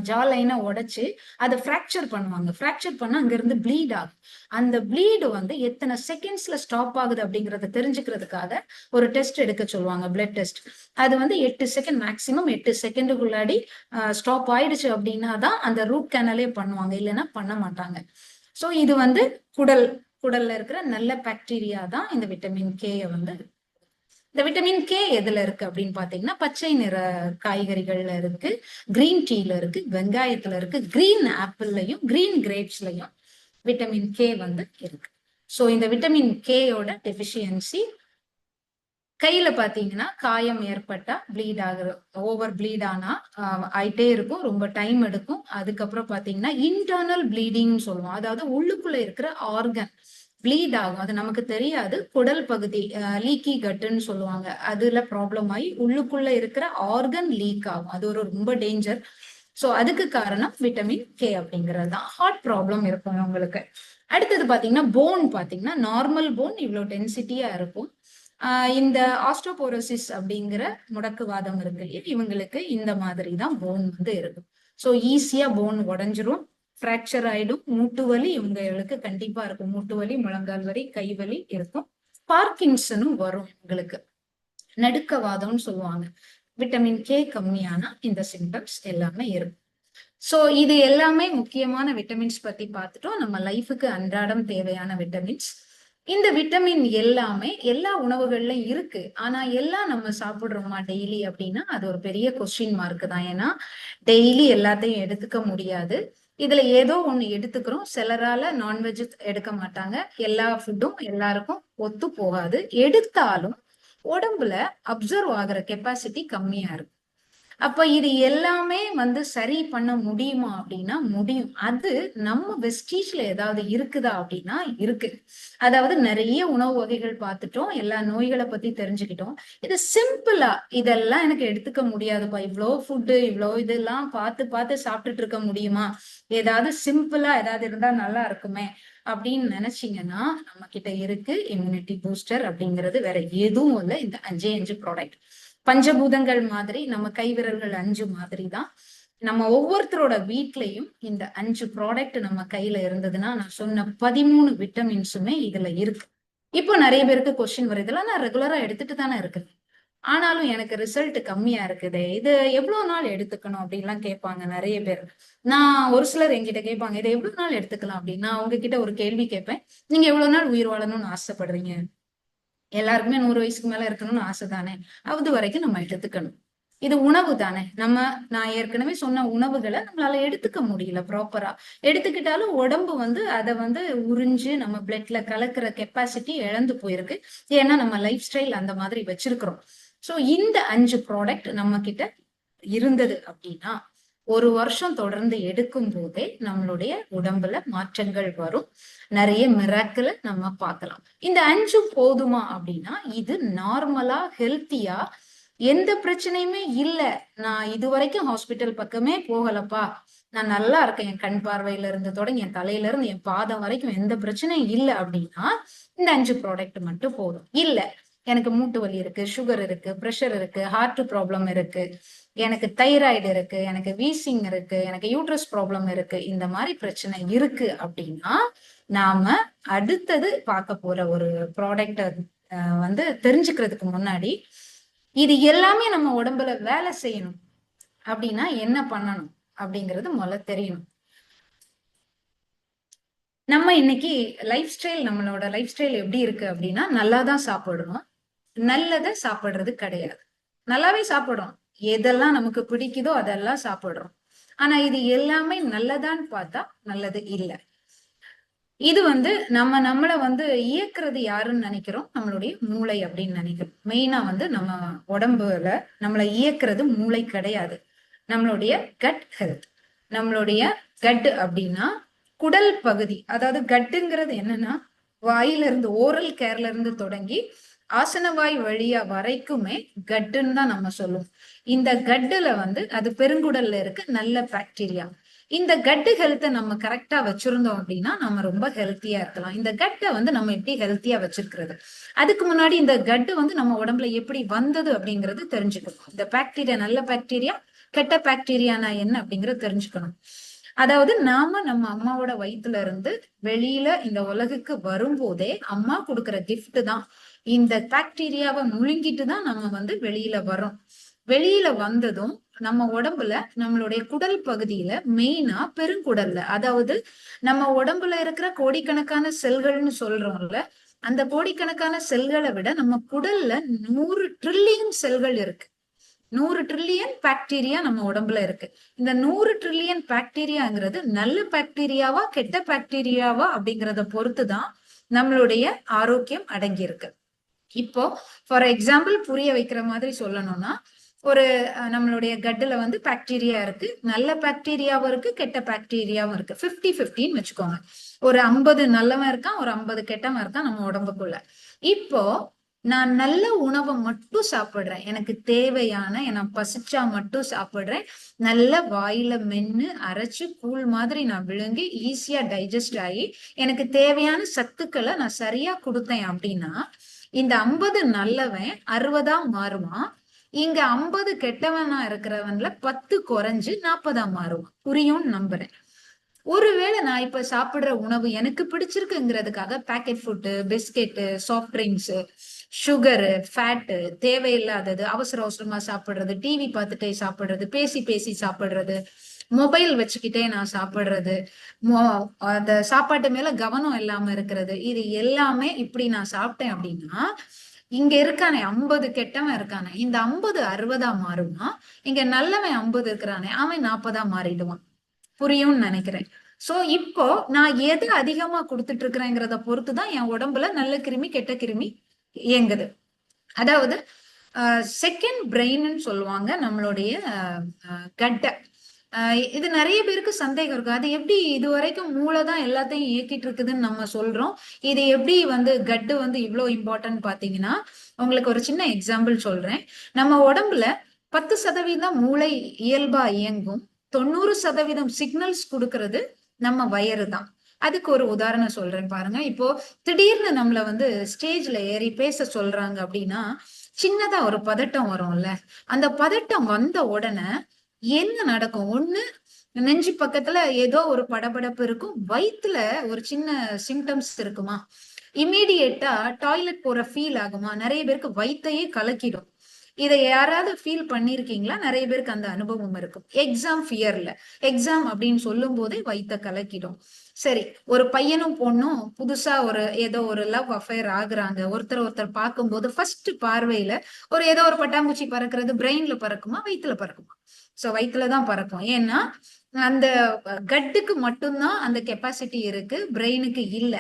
ஜா லைனை உடைச்சு அதை ஃப்ராக்சர் பண்ணுவாங்க. ஃப்ராக்சர் பண்ண அங்க இருந்து ப்ளீட் ஆகும். அந்த ப்ளீடு வந்து எத்தனை செகண்ட்ஸ்ல ஸ்டாப் ஆகுது அப்படிங்கறத தெரிஞ்சுக்கிறதுக்காக ஒரு டெஸ்ட் எடுக்க சொல்லுவாங்க, பிளட் டெஸ்ட். அது வந்து 8 செகண்ட், மேக்சிமம் 8 செகண்டுக்குள்ளாடி ஸ்டாப் ஆயிடுச்சு அப்படின்னா தான் அந்த ரூட் கேனலே பண்ணுவாங்க, இல்லைன்னா பண்ண மாட்டாங்க. சோ இது வந்து குடல் குடல்ல இருக்கிற நல்ல பாக்டீரியா தான் இந்த விட்டமின் கே வந்து. இந்த விட்டமின் கே எதுல இருக்கு அப்படின்னு பாத்தீங்கன்னா பச்சை நிற காய்கறிகள்ல இருக்கு, கிரீன் டீல இருக்கு, வெங்காயத்துல இருக்கு, கிரீன் ஆப்பிள்லயும் கிரீன் கிரேப்ஸ்லயும் விட்டமின் கே வந்து இருக்கு. சோ இந்த விட்டமின் கேயோட டெபிஷியன்சி கையில பாத்தீங்கன்னா காயம் ஏற்பட்டா ப்ளீட் ஆகுற ஓவர் ப்ளீட் ஆனா ஆயிட்டே இருக்கும், ரொம்ப டைம் எடுக்கும். அதுக்கப்புறம் பாத்தீங்கன்னா இன்டர்னல் ப்ளீடிங் சொல்லுவோம், அதாவது உள்ளுக்குள்ள இருக்கிற ஆர்கன் ப்ளீட் ஆகும். அது நமக்கு தெரியாது. குடல் பகுதி லீக்கி கட்டுன்னு சொல்லுவாங்க, அதுல ப்ராப்ளம் ஆகி உள்ளுக்குள்ள இருக்கிற ஆர்கன் லீக் ஆகும். அது ஒரு ரொம்ப டேஞ்சர். சோ அதுக்கு காரணம் விட்டமின் கே அப்படிங்கிறது தான். ஹார்ட் ப்ராப்ளம் இருக்கும் உங்களுக்கு. அடுத்தது பாத்தீங்கன்னா போன் பாத்தீங்கன்னா நார்மல் போன் இவ்வளவு டென்சிட்டியா இருக்கும். இந்த ஆஸ்ட்ரோபோரோசிஸ் அப்படிங்கிற முடக்குவாதம் இருக்கு இல்லையா, இவங்களுக்கு இந்த மாதிரி தான் போன் வந்து இருக்கும். ஸோ ஈஸியா போன் உடஞ்சிரும், ஃப்ராக்சர் ஆயிடும். மூட்டு வலி இவங்களுக்கு கண்டிப்பா இருக்கும், மூட்டு வலி, முழங்கால் வலி, கை வலி இருக்கும். பார்க்கின்சனும் வரும் இவங்களுக்கு, நடுக்கவாதம்னு சொல்லுவாங்க. விட்டமின் கே கம்மியானா இந்த சிம்டம்ஸ் எல்லாமே இருக்கும். சோ இது எல்லாமே முக்கியமான விட்டமின்ஸ் பத்தி பார்த்துட்டோம். நம்ம லைஃபுக்கு அன்றாடம் தேவையான விட்டமின்ஸ். இந்த விட்டமின் எல்லாமே எல்லா உணவுகள்லயும் இருக்கு. ஆனா எல்லாம் நம்ம சாப்பிடுறோமா டெய்லி அப்படின்னா அது ஒரு பெரிய கொஸ்டின் மார்க் தான். ஏன்னா டெய்லி எல்லாத்தையும் எடுத்துக்க முடியாது. இதுல ஏதோ ஒண்ணு எடுத்துக்கிறோம். சிலரால நான்வெஜ் எடுக்க மாட்டாங்க. எல்லா ஃபுட்டும் எல்லாருக்கும் ஒத்து போகாது. எடுத்தாலும் உடம்புல அப்சர்வ் ஆகுற கெப்பாசிட்டி கம்மியா இருக்கும். அப்ப இது எல்லாமே வந்து சரி பண்ண முடியுமா அப்படின்னா முடியும். அது நம்ம வெஸ்டீஜ்ல ஏதாவது இருக்குதா அப்படின்னா இருக்கு. அதாவது நிறைய உணவு வகைகள் பார்த்துட்டோம், எல்லா நோய்களை பத்தி தெரிஞ்சுக்கிட்டோம். இது சிம்பிளா இதெல்லாம் எனக்கு எடுத்துக்க முடியாதுப்பா, இவ்வளோ ஃபுட்டு இவ்வளோ இதெல்லாம் பார்த்து பார்த்து சாப்பிட்டுட்டு இருக்க முடியுமா, ஏதாவது சிம்பிளா ஏதாவது இருந்தா நல்லா இருக்குமே அப்படின்னு நினைச்சீங்கன்னா நம்ம கிட்ட இருக்கு இம்யூனிட்டி பூஸ்டர் அப்படிங்கிறது. வேற எதுவும் இல்லை, இந்த 5 ப்ராடக்ட். பஞ்சபூதங்கள் மாதிரி நம்ம கைவிரல்கள் 5 மாதிரி தான். நம்ம ஒவ்வொருத்தரோட வீட்லயும் இந்த 5 ப்ராடக்ட் நம்ம கையில இருந்ததுன்னா நான் சொன்ன 13 விட்டமின்ஸுமே இதுல இருக்கு. இப்போ நிறைய பேருக்கு கொஸ்டின் வருது, இதெல்லாம் நான் ரெகுலரா எடுத்துட்டு தானே இருக்கு, ஆனாலும் எனக்கு ரிசல்ட் கம்மியா இருக்குது, இது எவ்வளவு நாள் எடுத்துக்கணும் அப்படின்லாம் கேட்பாங்க நிறைய பேர். நான் ஒரு சிலர் என்கிட்ட கேட்பாங்க இதை எவ்வளவு நாள் எடுத்துக்கலாம் அப்படின்னு. நான் உங்ககிட்ட ஒரு கேள்வி கேட்பேன், நீங்க எவ்வளவு நாள் உயிர் வாழணும்னு ஆசைப்படுறீங்க? எல்லாருக்குமே 100 வயசுக்கு மேல இருக்கணும்னு ஆசை தானே, அது வரைக்கும் நம்ம எடுத்துக்கணும். இது உணவு தானே. நான் ஏற்கனவே சொன்ன உணவுகளை நம்மளால எடுத்துக்க முடியல ப்ராப்பரா. எடுத்துக்கிட்டாலும் உடம்பு வந்து அதை வந்து உறிஞ்சு நம்ம பிளட்ல கலக்கிற கெப்பாசிட்டி இழந்து போயிருக்கு. ஏன்னா நம்ம லைஃப் ஸ்டைல் அந்த மாதிரி வச்சிருக்கிறோம். சோ இந்த 5 ப்ராடக்ட் நம்ம கிட்ட இருந்தது அப்படின்னா 1 வருஷம் தொடர்ந்து எடுக்கும் போதே நம்மளுடைய உடம்புல மாற்றங்கள் வரும். நிறைய மிராக்கிள் நம்ம பார்க்கலாம். இந்த 5 போதுமா அப்படின்னா இது நார்மலா ஹெல்த்தியா எந்த பிரச்சனையுமே இல்ல, நான் இது வரைக்கும் ஹாஸ்பிட்டல் பக்கமே போகலப்பா, நான் நல்லா இருக்கேன், என் கண் பார்வையில இருந்து தொடங்கி என் தலையில இருந்து என் பாதம் வரைக்கும் எந்த பிரச்சனையும் இல்லை அப்படின்னா இந்த 5 ப்ராடக்ட் மட்டும் போதும். இல்ல எனக்கு மூட்டு வலி இருக்கு, சுகர் இருக்கு, பிரஷர் இருக்கு, ஹார்ட் ப்ராப்ளம் இருக்கு, எனக்கு தைராய்டு இருக்கு, எனக்கு வீசிங் இருக்கு, எனக்கு யூட்ரஸ் ப்ராப்ளம் இருக்கு, இந்த மாதிரி பிரச்சனை இருக்கு அப்படின்னா நாம அடுத்தது பார்க்க போற ஒரு ப்ராடக்ட் வந்து தெரிஞ்சுக்கிறதுக்கு முன்னாடி இது எல்லாமே நம்ம உடம்புல வேலை செய்யணும் அப்படின்னா என்ன பண்ணணும் அப்படிங்கிறது முதல்ல தெரியணும். நம்ம இன்னைக்கு நம்மளோட லைஃப் ஸ்டைல் எப்படி இருக்கு அப்படின்னா நல்லாதான் சாப்பிடுறோம், நல்லதை சாப்பிடுறது கிடையாது. நல்லாவே சாப்பிடுறோம், எதெல்லாம் நமக்கு பிடிக்குதோ அதெல்லாம் சாப்பிடுறோம். ஆனா இது எல்லாமே நல்லதான்னு பார்த்தா நல்லது இல்லை. இது வந்து நம்மள வந்து இயக்குறது யாருன்னு நினைக்கிறோம், நம்மளுடைய மூளை அப்படின்னு நினைக்கிறோம். மெயினா வந்து நம்ம உடம்புல நம்மளை இயக்குறது மூளை கிடையாது, நம்மளுடைய கட் ஹெல்த். நம்மளுடைய கட் அப்படின்னா குடல் பகுதி. அதாவது கட்டுங்கிறது என்னன்னா வாயில இருந்து ஓரல் கேர்ல இருந்து தொடங்கி ஆசனவாய் வழியா வரைக்குமே கட்டுன்னு தான் நம்ம சொல்லுவோம். இந்த கட்டுல வந்து அது பெருங்குடல்ல இருக்கு நல்ல பாக்டீரியா. இந்த கட்டு ஹெல்த்தை நம்ம கரெக்டா வச்சிருந்தோம் அப்படின்னா நம்ம ரொம்ப ஹெல்த்தியா இருக்கலாம். இந்த கட்டை வந்து நம்ம எப்படி ஹெல்த்தியா வச்சிருக்கிறது, அதுக்கு முன்னாடி இந்த கட்டு வந்து நம்ம உடம்புல எப்படி வந்தது அப்படிங்கறது தெரிஞ்சுக்கணும். இந்த பாக்டீரியா நல்ல பாக்டீரியா கெட்ட பாக்டீரியானா என்ன அப்படிங்கறது தெரிஞ்சுக்கணும். அதாவது நம்ம அம்மாவோட வயிற்றுல இருந்து வெளியில இந்த உலகுக்கு வரும்போதே அம்மா கொடுக்குற கிஃப்ட் தான். இந்த பாக்டீரியாவை முழுங்கிட்டு தான் நம்ம வந்து வெளியில வர்றோம். வெளியில வந்ததும் நம்ம உடம்புல நம்மளுடைய குடல் பகுதியில மெயினா பெருங்குடல்ல, அதாவது நம்ம உடம்புல இருக்கிற கோடிக்கணக்கான செல்கள்னு சொல்றோம்ல, அந்த கோடிக்கணக்கான செல்களை விட நம்ம குடல்ல 100 ட்ரில்லியன் செல்கள் இருக்கு. 100 ட்ரில்லியன் பாக்டீரியா நம்ம உடம்புல இருக்கு. இந்த 100 ட்ரில்லியன் பாக்டீரியாங்கிறது நல்ல பாக்டீரியாவா கெட்ட பாக்டீரியாவா அப்படிங்கறத பொறுத்துதான் நம்மளுடைய ஆரோக்கியம் அடங்கி இருக்கு. இப்போ ஃபார் எக்ஸாம்பிள் புரிய வைக்கிற மாதிரி சொல்லணும்னா, ஒரு நம்மளுடைய கட்டுல வந்து பாக்டீரியா இருக்கு, நல்ல பாக்டீரியாவும் இருக்கு, கெட்ட பாக்டீரியாவும் இருக்கு. 50-50ன்னு வச்சுக்கோங்க. ஒரு 50 நல்லவன் இருக்கான், ஒரு 50 கெட்டவன் இருக்கான் நம்ம உடம்புக்குள்ள. இப்போ நான் நல்ல உணவை மட்டும் சாப்பிடுறேன், எனக்கு தேவையான, எனக்கு பசிச்சா மட்டும் சாப்பிடுறேன், நல்ல வாயில மென்னு அரைச்சு கூழ் மாதிரி நான் விழுங்கி ஈஸியா டைஜஸ்ட் ஆகி எனக்கு தேவையான சத்துக்களை நான் சரியா கொடுத்தேன் அப்படின்னா, இந்த 50 நல்லவன் 60ஆ மாறுவான். இங்க 50 கெட்டவனா இருக்கிறவன்ல 10 குறைஞ்சு 40ஆ மாறுவான். புரியும்னு நம்புறேன். ஒருவேளை நான் இப்ப சாப்பிடுற உணவு எனக்கு பிடிச்சிருக்குங்கிறதுக்காக packet food, biscuit, soft drinks, sugar, fat, தேவையில்லாதது, அவசர அவசரமா சாப்பிடுறது, டிவி பார்த்துட்டே சாப்பிடுறது, பேசி பேசி சாப்பிடுறது, மொபைல் வச்சுக்கிட்டே நான் சாப்பிடுறது, அந்த சாப்பாட்டு மேல கவனம் இல்லாம இருக்கிறது, இது எல்லாமே இப்படி நான் சாப்பிட்டேன் அப்படின்னா, இங்க இருக்கானே 50 கெட்டவன் இருக்கானே, இந்த 50 60ஆ மாறுவான். இங்க நல்லவன் 50 இருக்கிறானே, அவன் 40ஆ மாறிடுவான். புரியும்னு நினைக்கிறேன். சோ இப்போ நான் எது அதிகமா கொடுத்துட்டு இருக்கிறேங்கிறத பொறுத்துதான் என் உடம்புல நல்ல கிருமி கெட்ட கிருமி இயங்குது. அதாவது செகண்ட் பிரெயின்னு சொல்லுவாங்க நம்மளுடைய கட்டை. இது நிறைய பேருக்கு சந்தேகம் இருக்கு, அது எப்படி இது வரைக்கும் மூளை தான் எல்லாத்தையும் இயக்கிட்டு இருக்குதுன்னு நம்ம சொல்றோம், இது எப்படி வந்து கட்டு வந்து இவ்வளவு இம்பார்ட்டன்ட் பாத்தீங்கன்னா, உங்களுக்கு ஒரு சின்ன எக்ஸாம்பிள் சொல்றேன். நம்ம உடம்புல 10% மூளை இயல்பா இயங்கும், 90% சிக்னல்ஸ் கொடுக்கறது நம்ம வயறு தான். அதுக்கு ஒரு உதாரணம் சொல்றேன் பாருங்க. இப்போ திடீர்னு நம்மள வந்து ஸ்டேஜ்ல ஏறி பேச சொல்றாங்க அப்படின்னா சின்னதா ஒரு பதட்டம் வரும்ல, அந்த பதட்டம் வந்த உடனே என்ன நடக்கும்? ஒண்ணு நெஞ்சு பக்கத்துல ஏதோ ஒரு படபடப்பு இருக்கும், வயித்துல ஒரு சின்ன சிம்டம்ஸ் இருக்குமா, இமீடியட்டா டாய்லெட் போற ஃபீல் ஆகுமா, நிறைய பேருக்கு வயித்தையே கலக்கிடும். இதை யாராவது ஃபீல் பண்ணிருக்கீங்களா? நிறைய பேருக்கு அந்த அனுபவம் இருக்கும். எக்ஸாம் ஃபியர்ல, எக்ஸாம் அப்படின்னு சொல்லும் போதே வயித்த கலக்கிடும். சரி, ஒரு பையனும் பொண்ணும் புதுசா ஒரு ஏதோ ஒரு லவ் அஃபேர் ஆகுறாங்க, ஒருத்தர் பார்க்கும்போது ஃபர்ஸ்ட் பார்வையில ஒரு ஏதோ ஒரு பட்டாம்பூச்சி பறக்கிறது பிரெயின்ல பறக்குமா வயிற்றுல பறக்குமா? சோ வயிற்றுலதான் பறக்கும். ஏன்னா அந்த கட்டுக்கு மட்டும்தான் அந்த கெப்பாசிட்டி இருக்கு, பிரெயினுக்கு இல்ல.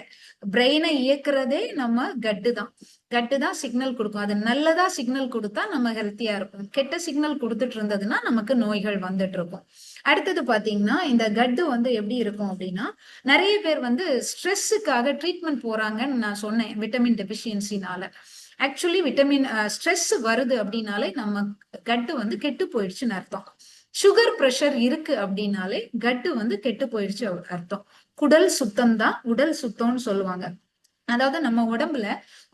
பிரெயினை இயக்குறதே நம்ம கட்டு தான் சிக்னல் கொடுக்கும். அது நல்லதா சிக்னல் கொடுத்தா நம்ம ஹெல்த்தியா இருக்கும், கெட்ட சிக்னல் கொடுத்துட்டு இருந்ததுன்னா நமக்கு நோய்கள் வந்துட்டு இருக்கும். அடுத்தது பாத்தீங்கன்னா, இந்த கட்டு வந்து எப்படி இருக்கும் அப்படின்னா, நிறைய பேர் வந்து ஸ்ட்ரெஸ்ஸுக்காக ட்ரீட்மெண்ட் போறாங்கன்னு நான் சொன்னேன், விட்டமின் டெபிஷியன்சினால. ஆக்சுவலி விட்டமின் ஸ்ட்ரெஸ் வருது அப்படின்னாலே நம்ம கட்டு வந்து கெட்டு போயிடுச்சுன்னு அர்த்தம். சுகர் பிரஷர் இருக்கு அப்படின்னாலே கட்டு வந்து கெட்டு போயிடுச்சு அர்த்தம். குடல் சுத்தம் தான் உடல் சுத்தம்னு சொல்லுவாங்க. அதாவது நம்ம உடம்புல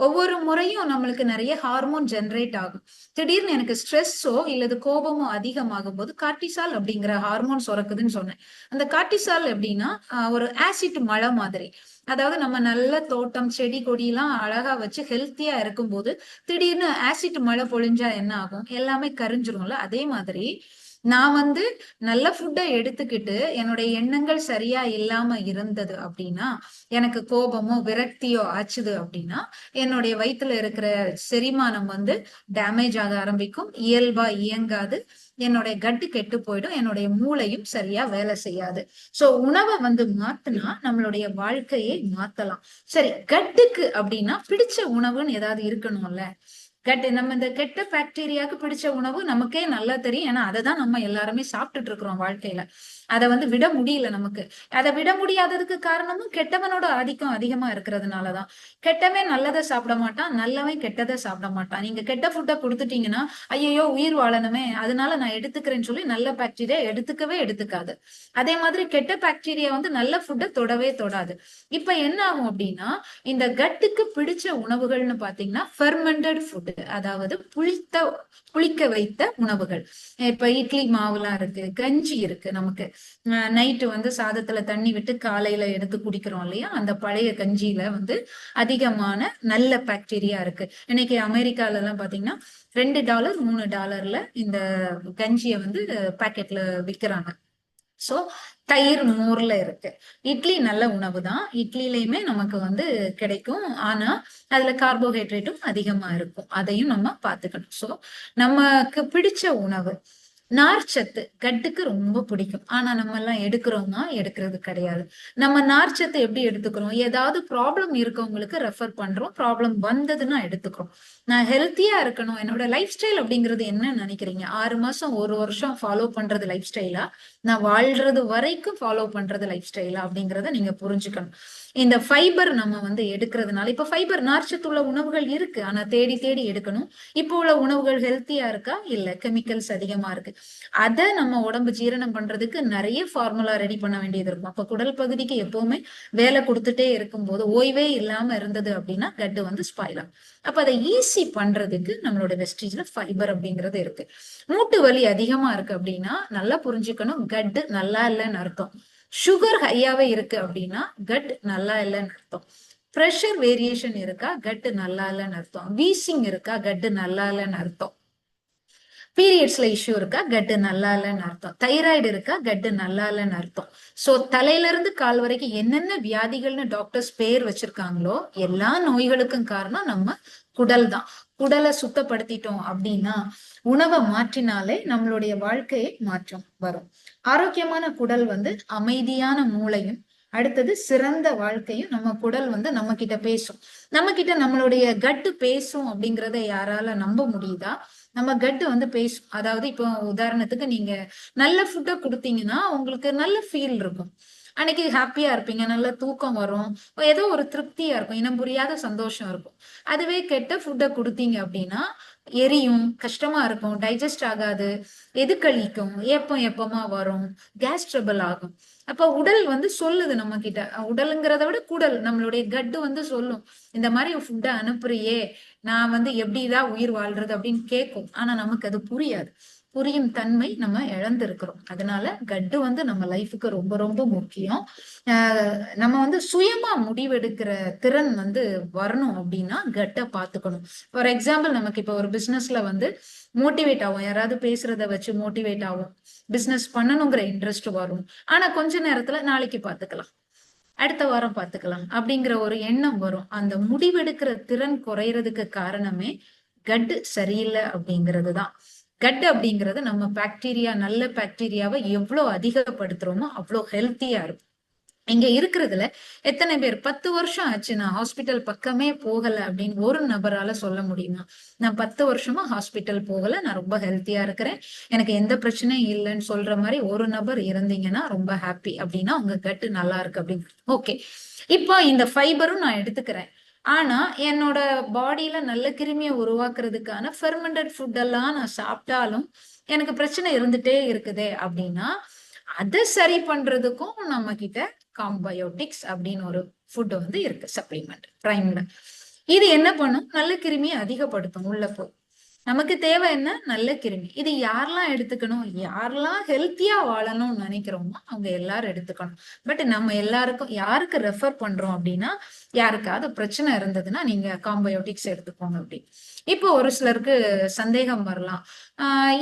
ஒவ்வொரு முறையும் நம்மளுக்கு நிறைய ஹார்மோன் ஜெனரேட் ஆகும். திடீர்னு எனக்கு ஸ்ட்ரெஸ்ஸோ இல்லது கோபமோ அதிகமாகும் போது கார்டிசால் அப்படிங்கிற ஹார்மோன் சுரக்குதுன்னு சொன்னேன். அந்த கார்டிசால் எப்படின்னா ஒரு ஆசிட் மழை மாதிரி. அதாவது நம்ம நல்ல தோட்டம் செடி கொடி எல்லாம் அழகா வச்சு ஹெல்த்தியா இருக்கும்போது திடீர்னு ஆசிட் மழை பொழிஞ்சா என்ன ஆகும்? எல்லாமே கரிஞ்சிரும்ல. அதே மாதிரி நான் வந்து நல்ல ஃபுட்டை எடுத்துக்கிட்டு என்னுடைய எண்ணங்கள் சரியா இல்லாம இருந்தது அப்படின்னா, எனக்கு கோபமோ விரக்தியோ ஆச்சுது அப்படின்னா, என்னுடைய வயிற்றுல இருக்கிற செரிமானம் வந்து டேமேஜ் ஆக ஆரம்பிக்கும், இயல்பா இயங்காது, என்னுடைய கட்டு கெட்டு போயிடும், என்னுடைய மூளையும் சரியா வேலை செய்யாது. சோ உணவை வந்து மாத்தினா நம்மளுடைய வாழ்க்கையை மாத்தலாம். சரி, கட்டுக்கு அப்படின்னா பிடிச்ச உணவுன்னு ஏதாவது இருக்கணும்ல. நம்ம இந்த கெட்ட பாக்டீரியாவுக்கு பிடிச்ச உணவு நமக்கே நல்லா தெரியும், ஏன்னா அதை தான் நம்ம எல்லாருமே சாப்பிட்டுட்டு இருக்கிறோம் வாழ்க்கையில. அதை வந்து விட முடியல நமக்கு. அதை விட முடியாததுக்கு காரணமும் கெட்டவனோட ஆதிக்கம் அதிகமா இருக்கிறதுனாலதான். கெட்டவன் நல்லதை சாப்பிட மாட்டான், நல்லவன் கெட்டதை சாப்பிட மாட்டான். நீங்க கெட்ட ஃபுட்டை கொடுத்துட்டீங்கன்னா, ஐயோ உயிர் வாழணுமே அதனால நான் எடுத்துக்கிறேன்னு சொல்லி நல்ல பாக்டீரியா எடுத்துக்காது. அதே மாதிரி கெட்ட பாக்டீரியா வந்து நல்ல ஃபுட்டை தொடவே தொடாது. இப்ப என்ன ஆகும் அப்படின்னா, இந்த கட்டுக்கு பிடிச்ச உணவுகள்னு பாத்தீங்கன்னா ஃபெர்மெண்டட் ஃபுட். அதாவது புளிக்க வைத்த உணவுகள். இப்ப இட்லி மாவுலாம் இருக்கு, கஞ்சி இருக்கு. நமக்கு நைட்டு வந்து சாதத்துல தண்ணி விட்டு காலையில எடுத்து குடிக்கிறோம் இல்லையா, அந்த பழைய கஞ்சியில வந்து அதிகமான நல்ல பாக்டீரியா இருக்கு. இன்னைக்கு அமெரிக்கால எல்லாம் பாத்தீங்கன்னா $2 $3 இந்த கஞ்சியை வந்து பாக்கெட்ல விக்கிறாங்க. சோ தயிர் மோர்ல இருக்கு. இட்லி நல்ல உணவு தான், இட்லிலயுமே நமக்கு வந்து கிடைக்கும். ஆனா அதுல கார்போஹைட்ரேட்டும் அதிகமா இருக்கும், அதையும் நம்ம பாத்துக்கணும். சோ நமக்கு பிடிச்ச உணவு நார்ச்சத்து கட்டுக்கு ரொம்ப பிடிக்கும். ஆனா நம்ம எல்லாம் எடுக்கிறோமா? எடுக்கிறது கிடையாது. நம்ம நார்ச்சத்து எப்படி எடுத்துக்கிறோம்? ஏதாவது ப்ராப்ளம் இருக்கவங்களுக்கு ரெஃபர் பண்றோம், ப்ராப்ளம் வந்ததுன்னா எடுத்துக்கிறோம். நான் ஹெல்த்தியா இருக்கணும், என்னோட லைஃப் ஸ்டைல் அப்படிங்கிறது என்ன நினைக்கிறீங்க? 6 மாசம் 1 வருஷம் ஃபாலோ பண்றது லைஃப் ஸ்டைலா, நான் வாழ்றது வரைக்கும் ஃபாலோ பண்றது லைஃப் ஸ்டைலா அப்படிங்கறத நீங்க புரிஞ்சுக்கணும். இந்த ஃபைபர் நம்ம வந்து எடுக்கிறதுனால, இப்ப ஃபைபர் நார்ச்சத்து உள்ள உணவுகள் இருக்கு, ஆனா தேடி தேடி எடுக்கணும். இப்போ உள்ள உணவுகள் ஹெல்த்தியா இருக்கா? இல்ல, கெமிக்கல்ஸ் அதிகமா இருக்கு. அத நம்ம உடம்பு ஜீரணம் பண்றதுக்கு நிறைய ஃபார்முலா ரெடி பண்ண வேண்டியது இருக்கும். அப்ப குடல் பகுதிக்கு எப்பவுமே வேலை கொடுத்துட்டே இருக்கும்போது ஓய்வே இல்லாம இருந்தது அப்படின்னா கட்டு வந்து ஸ்பாயில் ஆகும். அப்ப அதை ஈஸி பண்றதுக்கு நம்மளோட வெஸ்டீஜ்ல ஃபைபர் அப்படிங்கிறது இருக்கு. மூட்டு வலி அதிகமா இருக்கு அப்படின்னா நல்லா புரிஞ்சுக்கணும், கட்டு நல்லா இல்லைன்னு அர்த்தம். சுகர் ஹையாவே இருக்கு அப்படின்னா கட் நல்லா இல்லைன்னு அர்த்தம். ப்ரெஷர் வேரியேஷன் இருக்கா? கட்டு நல்லா இல்லைன்னு அர்த்தம். வீசிங் இருக்கா? கட்டு நல்லா இல்லைன்னு அர்த்தம். பீரியட்ஸ்ல இஷ்யூ இருக்கா? கட்டு நல்லா இல்லைன்னு அர்த்தம். தைராய்டு இருக்கா? கட்டு நல்லா இல்லைன்னு அர்த்தம். சோ தலையில இருந்து கால் வரைக்கும் என்னென்ன வியாதிகள்னு டாக்டர்ஸ் பேர் வச்சிருக்காங்களோ எல்லா நோய்களுக்கும் காரணம் நம்ம குடல் தான். குடலை சுத்தப்படுத்திட்டோம் அப்படின்னா, உணவை மாற்றினாலே நம்மளுடைய வாழ்க்கையை மாற்றம் வரும். ஆரோக்கியமான குடல் வந்து அமைதியான மூளையும், அடுத்தது சிறந்த வாழ்க்கையும். நம்ம குடல் வந்து நம்ம கிட்ட பேசும். நம்ம கிட்ட நம்மளுடைய கட்டு பேசும் அப்படிங்கறத யாரால நம்ப முடியுதா? நம்ம கட்டு வந்து பேசும். அதாவது இப்போ உதாரணத்துக்கு நீங்க நல்ல ஃபுட்டை கொடுத்தீங்கன்னா உங்களுக்கு நல்ல ஃபீல் இருக்கும், அன்னைக்கு ஹாப்பியா இருப்பீங்க, நல்ல தூக்கம் வரும், ஏதோ ஒரு திருப்தியா இருக்கும், இனம் புரியாத சந்தோஷம் இருக்கும். அதுவே கெட்ட ஃபுட்டை கொடுத்தீங்க அப்படின்னா எரியும், கஷ்டமா இருக்கும், டைஜஸ்ட் ஆகாது, எதுக்களிக்கும், எப்பமா வரும், கேஸ் ட்ரபிள் ஆகும். அப்ப உடல் வந்து சொல்லுது நம்ம கிட்ட, உடலுங்கிறத விட குடல், நம்மளுடைய கட்டு வந்து சொல்லும், இந்த மாதிரி ஃபுட்டை அனுப்புறியே, நான் வந்து எப்படிதான் உயிர் வாழ்றது அப்படின்னு கேட்கும். ஆனா நமக்கு அது புரியாது, புரியும் தன்மை நம்ம இழந்திருக்கிறோம். அதனால கட்டு வந்து நம்ம லைஃபுக்கு ரொம்ப ரொம்ப முக்கியம். நம்ம வந்து சுயமா முடிவெடுக்கிற திறன் வந்து வரணும் அப்படின்னா கட்டை பார்த்துக்கணும். ஃபார் எக்ஸாம்பிள், நமக்கு இப்போ ஒரு பிசினஸ்ல வந்து மோட்டிவேட் ஆகும், யாராவது பேசுறத வச்சு மோட்டிவேட் ஆகும், பிசினஸ் பண்ணணுங்கிற இன்ட்ரெஸ்ட் வரும். ஆனா கொஞ்ச நேரத்துல நாளைக்கு பார்த்துக்கலாம், அடுத்த வாரம் பார்த்துக்கலாம் அப்படிங்கிற ஒரு எண்ணம் வரும். அந்த முடிவெடுக்கிற திறன் குறையறதுக்கு காரணமே கட் சரியில்லை அப்படிங்கிறது தான். கட் அப்படிங்கிறது நம்ம பாக்டீரியா, நல்ல பாக்டீரியாவை எவ்வளவு அதிகப்படுத்துறோமோ அவ்வளோ ஹெல்த்தியா இருக்கும். இங்க இருக்கிறதுல எத்தனை பேர் 10 வருஷம் ஆச்சு நான் ஹாஸ்பிட்டல் பக்கமே போகல அப்படின்னு ஒரு நபரால சொல்ல முடியுமா? நான் 10 வருஷமா ஹாஸ்பிட்டல் போகல, நான் ரொம்ப ஹெல்த்தியா இருக்கிறேன், எனக்கு எந்த பிரச்சனையும் இல்லைன்னு சொல்ற மாதிரி ஒரு நபர் இருந்தீங்கன்னா ரொம்ப ஹாப்பி, அப்படின்னா உங்க கட்டு நல்லா இருக்கு அப்படின்னு. ஓகே, இப்போ இந்த ஃபைபரும் நான் எடுத்துக்கிறேன், ஆனா என்னோட பாடியில நல்ல கிருமியை உருவாக்குறதுக்கான ஃபெர்மெண்டட் ஃபுட் எல்லாம் நான் சாப்பிட்டாலும் எனக்கு பிரச்சனை இருந்துட்டே இருக்குதே அப்படின்னா, அதை சரி பண்றதுக்கும் நம்ம கிட்ட காம்பயோட்டிக்ஸ் அப்படின்னு ஒரு ஃபுட் வந்து இருக்கு, சப்ளிமெண்ட் பிரைம்ல. இது என்ன பண்ணும்? நல்ல கிருமியை அதிகப்படுத்தும் உள்ள போய். நமக்கு தேவை என்ன? நல்ல கிருமி. இது யாரெல்லாம் எடுத்துக்கணும்? யாரெல்லாம் ஹெல்த்தியா வாழணும்னு நினைக்கிறோமோ அவங்க எல்லாரும் எடுத்துக்கணும். பட் நம்ம எல்லாருக்கும் யாருக்கு ரெஃபர் பண்றோம் அப்படின்னா, யாருக்காவது பிரச்சனை இருந்ததுன்னா நீங்க காம்பயோட்டிக்ஸ் எடுத்துக்கோங்க அப்படி. இப்போ ஒரு சிலருக்கு சந்தேகம் வரலாம்,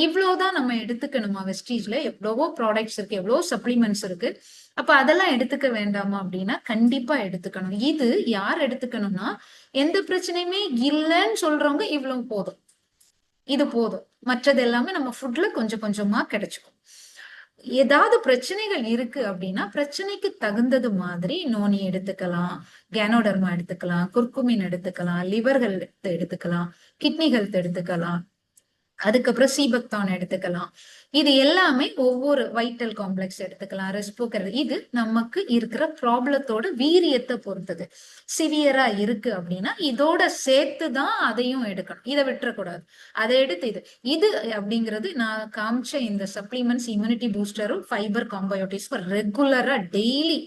இவ்வளவுதான் நம்ம எடுத்துக்கணுமா? வெஸ்டீஜ்ல எவ்வளவோ ப்ராடக்ட்ஸ் இருக்கு, எவ்வளவோ சப்ளிமெண்ட்ஸ் இருக்கு, அப்ப அதெல்லாம் எடுத்துக்க வேண்டாமா அப்படின்னா கண்டிப்பா எடுத்துக்கணும். இது யார் எடுத்துக்கணும்னா, எந்த பிரச்சனையுமே இல்லைன்னு சொல்றவங்க இவ்வளவு போதும், இது போதும், மற்றது எல்லாமே நம்ம ஃபுட்ல கொஞ்சம் கொஞ்சமா கிடைச்சுக்கும். ஏதாவது பிரச்சனைகள் இருக்கு அப்படின்னா பிரச்சனைக்கு தகுந்தது மாதிரி நோனி எடுத்துக்கலாம், கேனோடர்மா எடுத்துக்கலாம், குர்குமின் எடுத்துக்கலாம், லிவர் ஹெல்த் எடுத்துக்கலாம், கிட்னி ஹெல்த் எடுத்துக்கலாம், அதுக்கப்புறம் சீபக்தான் எடுத்துக்கலாம். இது எல்லாமே ஒவ்வொரு வைட்டல் காம்ப்ளெக்ஸ் எடுத்துக்கலாம், ரெஸ்போக்கர். இது நமக்கு இருக்கிற ப்ராப்ளத்தோட வீரியத்தை பொறுத்தது. சிவியரா இருக்கு அப்படின்னா இதோட சேர்த்துதான் அதையும் எடுக்கணும், இதை விட்டுறக்கூடாது. அதை எடுத்து இது அப்படிங்கிறது நான் காமிச்ச இந்த சப்ளிமெண்ட்ஸ், இம்யூனிட்டி பூஸ்டரும் ஃபைபர் காம்பயோட்டிக்ஸ் ரெகுலரா டெய்லி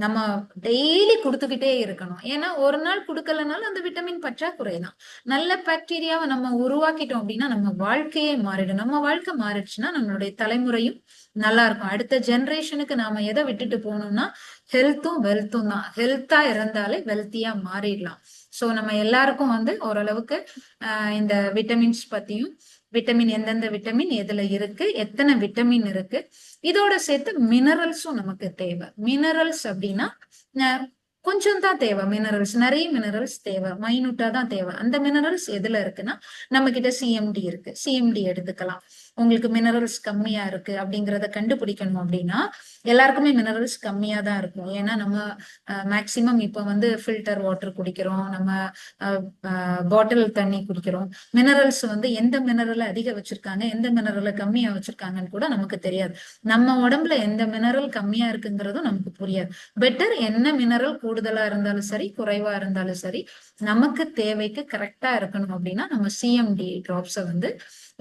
நம்ம டெய்லி கொடுத்துக்கிட்டே இருக்கணும். ஏன்னா ஒரு நாள் கொடுக்கலனாலும் அந்த விட்டமின் பற்றாக்குறை தான். நல்ல பாக்டீரியாவை நம்ம உருவாக்கிட்டோம் அப்படின்னா நம்ம வாழ்க்கையே மாறிடும். நம்ம வாழ்க்கை மாறிடுச்சுன்னா நம்மளுடைய தலைமுறையும் நல்லா இருக்கும். அடுத்த ஜெனரேஷனுக்கு நாம எதை விட்டுட்டு போகணும்னா ஹெல்த்தும் வெல்த்தும் தான். ஹெல்த்தா இருந்தாலே வெல்த்தியா மாறிடலாம். சோ நம்ம எல்லாருக்கும் வந்து ஓரளவுக்கு இந்த விட்டமின்ஸ் பத்தியும், விட்டமின் எந்தெந்த விட்டமின் எதுல இருக்கு, எத்தனை விட்டமின் இருக்கு, இதோட சேர்த்து மினரல்ஸும் நமக்கு தேவை. மினரல்ஸ் அப்படின்னா கொஞ்சம் தான் தேவை. மினரல்ஸ் நிறைய மினரல்ஸ் தேவை, மைனூட்டா தான் தேவை. அந்த மினரல்ஸ் எதுல இருக்குன்னா நம்ம கிட்ட சிஎம்டி இருக்கு, சிஎம்டி எடுத்துக்கலாம். உங்களுக்கு மினரல்ஸ் கம்மியா இருக்கு அப்படிங்கறத கண்டுபிடிக்கணும் அப்படின்னா எல்லாருக்குமே மினரல்ஸ் கம்மியா தான் இருக்கும். ஏன்னா நம்ம மேக்சிமம் இப்ப வந்து ஃபில்டர் வாட்டர் குடிக்கிறோம், நம்ம பாட்டில் தண்ணி குடிக்கிறோம். மினரல்ஸ் வந்து எந்த மினரலை அதிக வச்சிருக்காங்க, எந்த மினரலை கம்மியா வச்சிருக்காங்கன்னு கூட நமக்கு தெரியாது. நம்ம உடம்புல எந்த மினரல் கம்மியா இருக்குங்கிறதும் நமக்கு புரியாது. பெட்டர் என்ன மினரல் கூடுதலா இருந்தாலும் சரி, குறைவா இருந்தாலும் சரி, நமக்கு தேவைக்கு கரெக்டா இருக்கணும் அப்படின்னா நம்ம சிஎம்டி டிராப்ஸை வந்து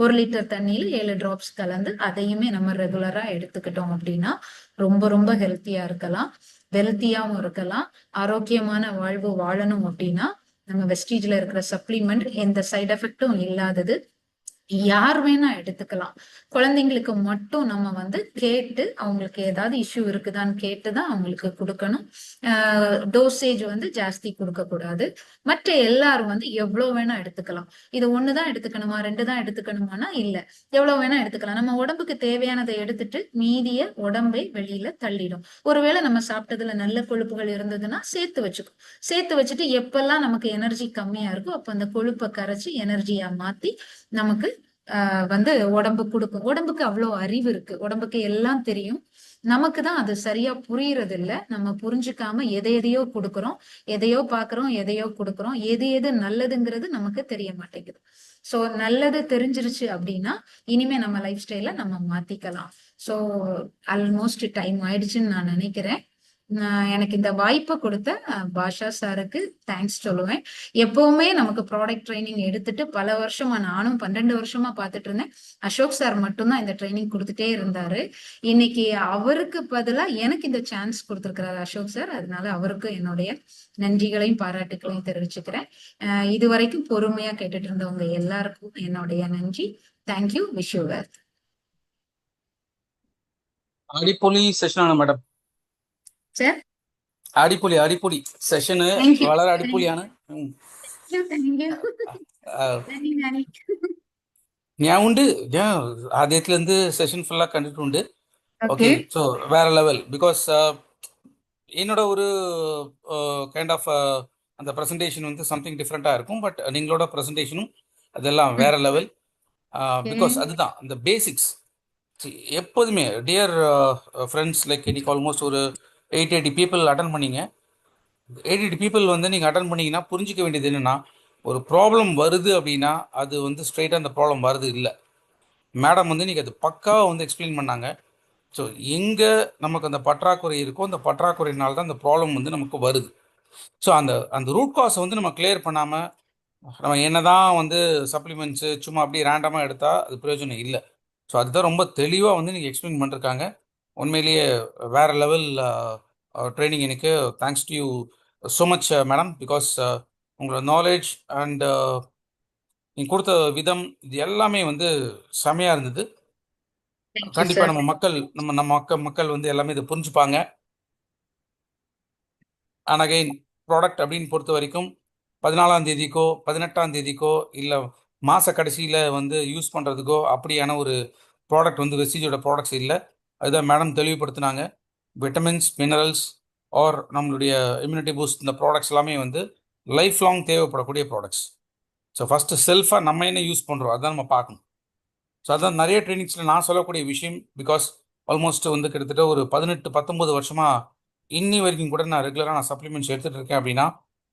1 லிட்டர் தண்ணியில 7 டிராப்ஸ் கலந்து அதையுமே நம்ம ரெகுலரா எடுத்துக்கிட்டோம் அப்படின்னா ரொம்ப ரொம்ப ஹெல்த்தியா இருக்கலாம், வெல்த்தியாவும் இருக்கலாம். ஆரோக்கியமான வாழ்வு வாழணும் அப்படின்னா நம்ம வெஸ்டீஜ்ல இருக்கிற சப்ளிமெண்ட் எந்த சைடு எஃபெக்டும் இல்லாதது, யார் வேணா எடுத்துக்கலாம். குழந்தைங்களுக்கு மட்டும் நம்ம வந்து கேட்டு அவங்களுக்கு ஏதாவது இஷ்யூ இருக்குதான்னு கேட்டுதான் அவங்களுக்கு கொடுக்கணும். டோசேஜ் வந்து ஜாஸ்தி கொடுக்க கூடாது. மற்ற எல்லாரும் வந்து எவ்வளவு வேணா எடுத்துக்கலாம். இது ஒண்ணுதான் எடுத்துக்கணுமா, 2 தான் எடுத்துக்கணுமானா இல்ல, எவ்வளவு வேணா எடுத்துக்கலாம். நம்ம உடம்புக்கு தேவையானதை எடுத்துட்டு மீதிய உடம்பை வெளியில தள்ளிடும். ஒருவேளை நம்ம சாப்பிட்டதுல நல்ல கொழுப்புகள் இருந்ததுன்னா சேர்த்து வச்சுக்கும். சேர்த்து வச்சுட்டு எப்பெல்லாம் நமக்கு எனர்ஜி கம்மியா இருக்கோ அப்ப அந்த கொழுப்பை கரைச்சி எனர்ஜியா மாத்தி நமக்கு வந்து உடம்பு கொடுக்கும். உடம்புக்கு அவ்வளவு அறிவு இருக்கு, உடம்புக்கு எல்லாம் தெரியும். நமக்கு தான் அது சரியா புரியறது இல்ல. நம்ம புரிஞ்சுக்காம எதையோ கொடுக்கறோம், எதையோ பாக்குறோம், எதையோ கொடுக்கறோம். எது எது நல்லதுங்கிறது நமக்கு தெரிய மாட்டேங்குது. சோ நல்லது தெரிஞ்சிருச்சு அப்படின்னா இனிமே நம்ம லைஃப் ஸ்டைல நம்ம மாத்திக்கலாம். சோ ஆல்மோஸ்ட் டைம் ஆயிடுச்சுன்னு நான் நினைக்கிறேன். எனக்கு இந்த வாய்ப்பை கொடுத்த பாஷா சாருக்கு தேங்க்ஸ் சொல்லுவேன். எப்பவுமே நமக்கு ப்ராடக்ட் ட்ரைனிங் எடுத்துட்டு பல வருஷமா, நானும் 12 வருஷமா பார்த்துட்டு இருந்தேன், அசோக் சார் மட்டும்தான் இந்த ட்ரைனிங் கொடுத்துட்டே இருந்தாரு. இன்னைக்கு அவருக்கு பதிலா எனக்கு இந்த சான்ஸ் கொடுத்திருக்கிறாரு அசோக் சார். அதனால அவருக்கு என்னுடைய நன்றிகளையும் பாராட்டுகளையும் தெரிவிச்சுக்கிறேன். இது வரைக்கும் பொறுமையா கேட்டுட்டு இருந்தவங்க எல்லாருக்கும் என்னுடைய நன்றி. தேங்க்யூ. Wish you well. അടിപൊളി സെഷനാണ് മാഡം. சார் അടിപൊളി അടിപൊളി സെഷന് தேங்க்யூ. വളരെ അടിപൊളിയാണ്. தேங்க்யூ. ആ, நன்றி நன்றி. ഞാൻ ഉണ്ട്, ഞാൻ ആദ്യത്തിലെന്ത് സെഷൻ ഫുള്ളാ കണ്ടിട്ടുണ്ട്. ஓகே. ஓகே, ஸோ வேற லெவல். பிகாஸ் என்னோட ஒரு கைண்ட் ஆஃப் அந்த ப்ரெசன்டேஷன் வந்து சம்திங் டிஃப்ரெண்ட்டாக இருக்கும். பட் நீங்களோட ப்ரெசன்டேஷனும் அதெல்லாம் வேற லெவல். பிகாஸ் அதுதான் அந்த பேசிக்ஸ். எப்போதுமே டியர் ஃப்ரெண்ட்ஸ், லைக் இன்னைக்கு ஆல்மோஸ்ட் ஒரு 80 பீப்புள் அட்டன் பண்ணீங்க. 80 பீப்புள் வந்து நீங்கள் அட்டன் பண்ணீங்கன்னா புரிஞ்சிக்க வேண்டியது என்னென்னா, ஒரு ப்ராப்ளம் வருது அப்படின்னா அது வந்து ஸ்ட்ரைட்டாக அந்த ப்ராப்ளம் வருது இல்லை. மேடம் வந்து நீங்கள் அது பக்காவாக வந்து எக்ஸ்பிளைன் பண்ணாங்க. ஸோ எங்கே நமக்கு அந்த பற்றாக்குறை இருக்கோ அந்த பற்றாக்குறையினால தான் அந்த ப்ராப்ளம் வந்து நமக்கு வருது. ஸோ அந்த அந்த ரூட் காஸை வந்து நம்ம கிளியர் பண்ணாமல் நம்ம என்னதான் வந்து சப்ளிமெண்ட்ஸு சும்மா அப்படியே ரேண்டமாக எடுத்தால் அது பிரயோஜனம் இல்லை. ஸோ அதுதான் ரொம்ப தெளிவாக வந்து நீங்கள் எக்ஸ்பிளைன் பண்ணிருக்காங்க. உண்மையிலேயே வேறு லெவல் ட்ரைனிங். எனக்கு thanks to you so much madam. Because உங்களோட நாலேஜ் அண்ட் நீங்கள் கொடுத்த விதம் இது எல்லாமே வந்து செமையாக இருந்தது. தேங்க்யூ கண்டிப்பாக சார். நம்ம மக்கள் மக்கள் வந்து எல்லாமே இதை புரிஞ்சுப்பாங்க. அண்ட் அகைன் ப்ராடக்ட் அப்படின்னு பொறுத்த வரைக்கும் 14ஆம் தேதிக்கோ 18ஆம் தேதிக்கோ இல்லை மாத கடைசியில் வந்து யூஸ் பண்ணுறதுக்கோ அப்படியான ஒரு ப்ராடக்ட் வந்து வெஸ்டீஜோட ப்ராடக்ட்ஸ் இல்லை. அதுதான் மேடம் தெளிவுபடுத்தினாங்க. விட்டமின்ஸ், மினரல்ஸ் ஆர் நம்மளுடைய இம்யூனிட்டி பூஸ்ட், இந்த ப்ராடக்ட்ஸ் எல்லாமே வந்து லைஃப் லாங் தேவைப்படக்கூடிய ப்ராடக்ட்ஸ். ஸோ ஃபஸ்ட்டு செல்ஃபாக நம்ம என்ன யூஸ் பண்ணுறோம் அதுதான் நம்ம பார்க்கணும். ஸோ அதான் நிறைய ட்ரைனிங்ஸில் நான் சொல்லக்கூடிய விஷயம். பிகாஸ் ஆல்மோஸ்ட் வந்து கிட்டத்தட்ட ஒரு 18-19 வருஷமாக இன்னி வரைக்கும் கூட நான் ரெகுலராக சப்ளிமெண்ட்ஸ் எடுத்துகிட்டு இருக்கேன். அப்படின்னா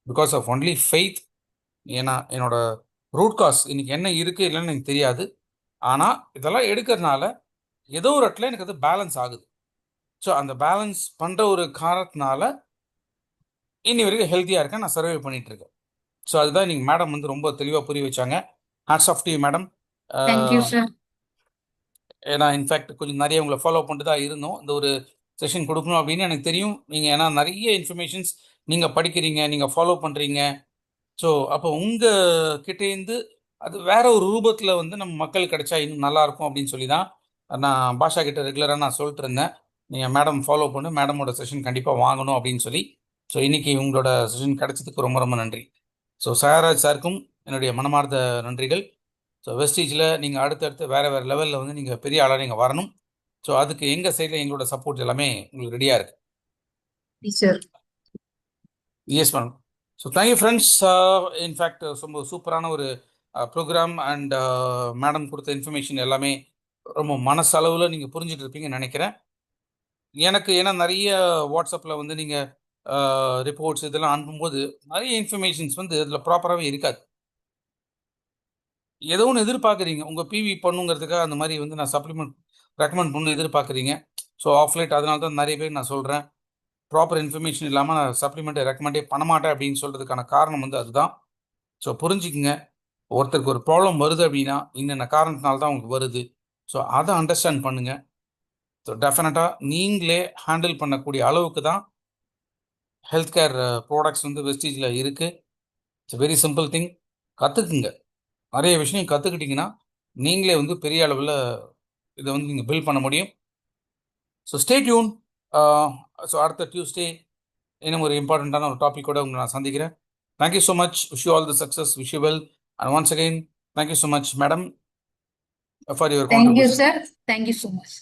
பிகாஸ் ஆஃப் ஒன்லி ஃபெய்த். ஏன்னா என்னோட ரூட் காஸ் இன்னைக்கு என்ன இருக்குது இல்லைன்னு எனக்கு தெரியாது. ஆனால் இதெல்லாம் எடுக்கிறதுனால ஏதோ ஒரு இடத்துல எனக்கு அது பேலன்ஸ் ஆகுது. ஸோ அந்த பேலன்ஸ் பண்ணுற ஒரு காரணத்தினால இன்னி வரைக்கும் ஹெல்த்தியாக இருக்கேன், நான் சர்வே பண்ணிட்டு இருக்கேன். ஸோ அதுதான் நீங்கள் மேடம் வந்து ரொம்ப தெளிவாக புரிய வச்சாங்க. Hats off to you madam. Thank you sir. ஏன்னா இன்ஃபேக்ட் கொஞ்சம் நிறைய உங்களை ஃபாலோ பண்ணிட்டு தான் இருந்தோம். இந்த ஒரு செஷன் கொடுக்கணும் அப்படின்னு எனக்கு தெரியும். நீங்கள் ஏன்னா நிறைய இன்ஃபர்மேஷன்ஸ் நீங்கள் படிக்கிறீங்க, நீங்கள் ஃபாலோ பண்ணுறீங்க. ஸோ அப்போ உங்கள் கிட்டேருந்து அது வேற ஒரு ரூபத்தில் வந்து நம்ம மக்கள் கிடைச்சா இன்னும் நல்லா இருக்கும் அப்படின்னு சொல்லி தான் நான் பாஷா கிட்ட ரெகுலராக நான் சொல்லிட்டு இருந்தேன். நீங்கள் மேடம் ஃபாலோ பண்ணு, மேடமோட செஷன் கண்டிப்பாக வாங்கணும் அப்படின்னு சொல்லி. ஸோ இன்னைக்கு உங்களோட செஷன் கிடைச்சதுக்கு ரொம்ப ரொம்ப நன்றி. ஸோ சாயராஜ் சாருக்கும் என்னுடைய மனமார்ந்த நன்றிகள். ஸோ வெஸ்டீஜில் நீங்கள் அடுத்தடுத்து வேறு வேறு லெவலில் வந்து நீங்கள் பெரிய ஆளாக நீங்கள் வரணும். ஸோ அதுக்கு எங்கள் சைடில் எங்களோட சப்போர்ட் எல்லாமே உங்களுக்கு ரெடியாக இருக்குது. Teacher. Yes madam. So thank you friends. In fact ரொம்ப சூப்பரான ஒரு ப்ரோக்ராம் அண்ட் மேடம் கொடுத்த இன்ஃபர்மேஷன் எல்லாமே ரொம்ப மனசளவில் நீங்கள் புரிஞ்சுட்டு இருப்பீங்கன்னு நினைக்கிறேன். எனக்கு ஏன்னா நிறைய வாட்ஸ்அப்பில் வந்து நீங்கள் ரிப்போர்ட்ஸ் இதெல்லாம் அனுப்பும்போது நிறைய இன்ஃபர்மேஷன்ஸ் வந்து இதில் ப்ராப்பராகவே இருக்காது. ஏதோ ஒன்று எதிர்பார்க்குறீங்க, உங்கள் பிவி பண்ணுங்கிறதுக்காக அந்த மாதிரி வந்து நான் சப்ளிமெண்ட் ரெக்கமெண்ட் பண்ணு எதிர்பார்க்குறீங்க. ஸோ ஆஃப்லைட் அதனால தான் நிறைய பேர் நான் சொல்கிறேன் ப்ராப்பர் இன்ஃபர்மேஷன் இல்லாமல் நான் சப்ளிமெண்ட்டை ரெக்கமெண்டே பண்ண மாட்டேன் அப்படின்னு சொல்கிறதுக்கான காரணம் வந்து அதுதான். ஸோ புரிஞ்சுக்குங்க, ஒருத்தருக்கு ஒரு ப்ராப்ளம் வருது அப்படின்னா இன்னென்ன காரணத்தினால தான் உங்களுக்கு வருது. ஸோ அதை அண்டர்ஸ்டாண்ட் பண்ணுங்கள். ஸோ டெஃபினட்டாக நீங்களே ஹேண்டில் பண்ணக்கூடிய அளவுக்கு தான் ஹெல்த் கேர் ப்ராடக்ட்ஸ் வந்து வெஸ்டீஜில் இருக்குது. It's very simple thing. கற்றுக்குங்க, நிறைய விஷயம் கற்றுக்கிட்டிங்கன்னா நீங்களே வந்து பெரிய அளவில் இதை வந்து நீங்கள் பில்ட் பண்ண முடியும். So stay tune. ஸோ அடுத்த டியூஸ்டே இன்னும் ஒரு இம்பார்ட்டண்ட்டான ஒரு டாப்பிக்கோட உங்களை நான் சந்திக்கிறேன். Thank you so much. Wish you all the success. Wish you well. And once again thank you so much madam for your thank you contribution. Sir. Thank you so much.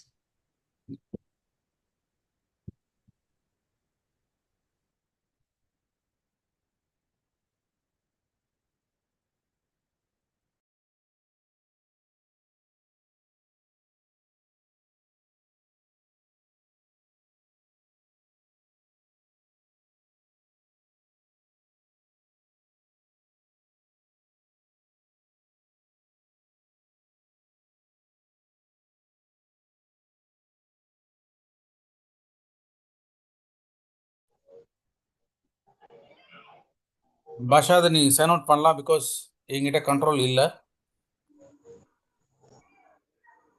Basha அதை நீ சைன் அவுட் பண்ணலாம், பிகாஸ் என்கிட்ட கண்ட்ரோல் இல்லை.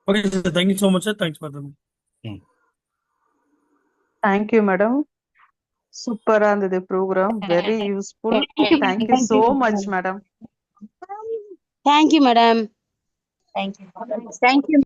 Okay, sir. Thank you so much, sir. Thanks for the. Thank you, madam. Super இருந்தது program. Very useful. Thank you so much, madam. Thank you, madam. Thank you. Thank you.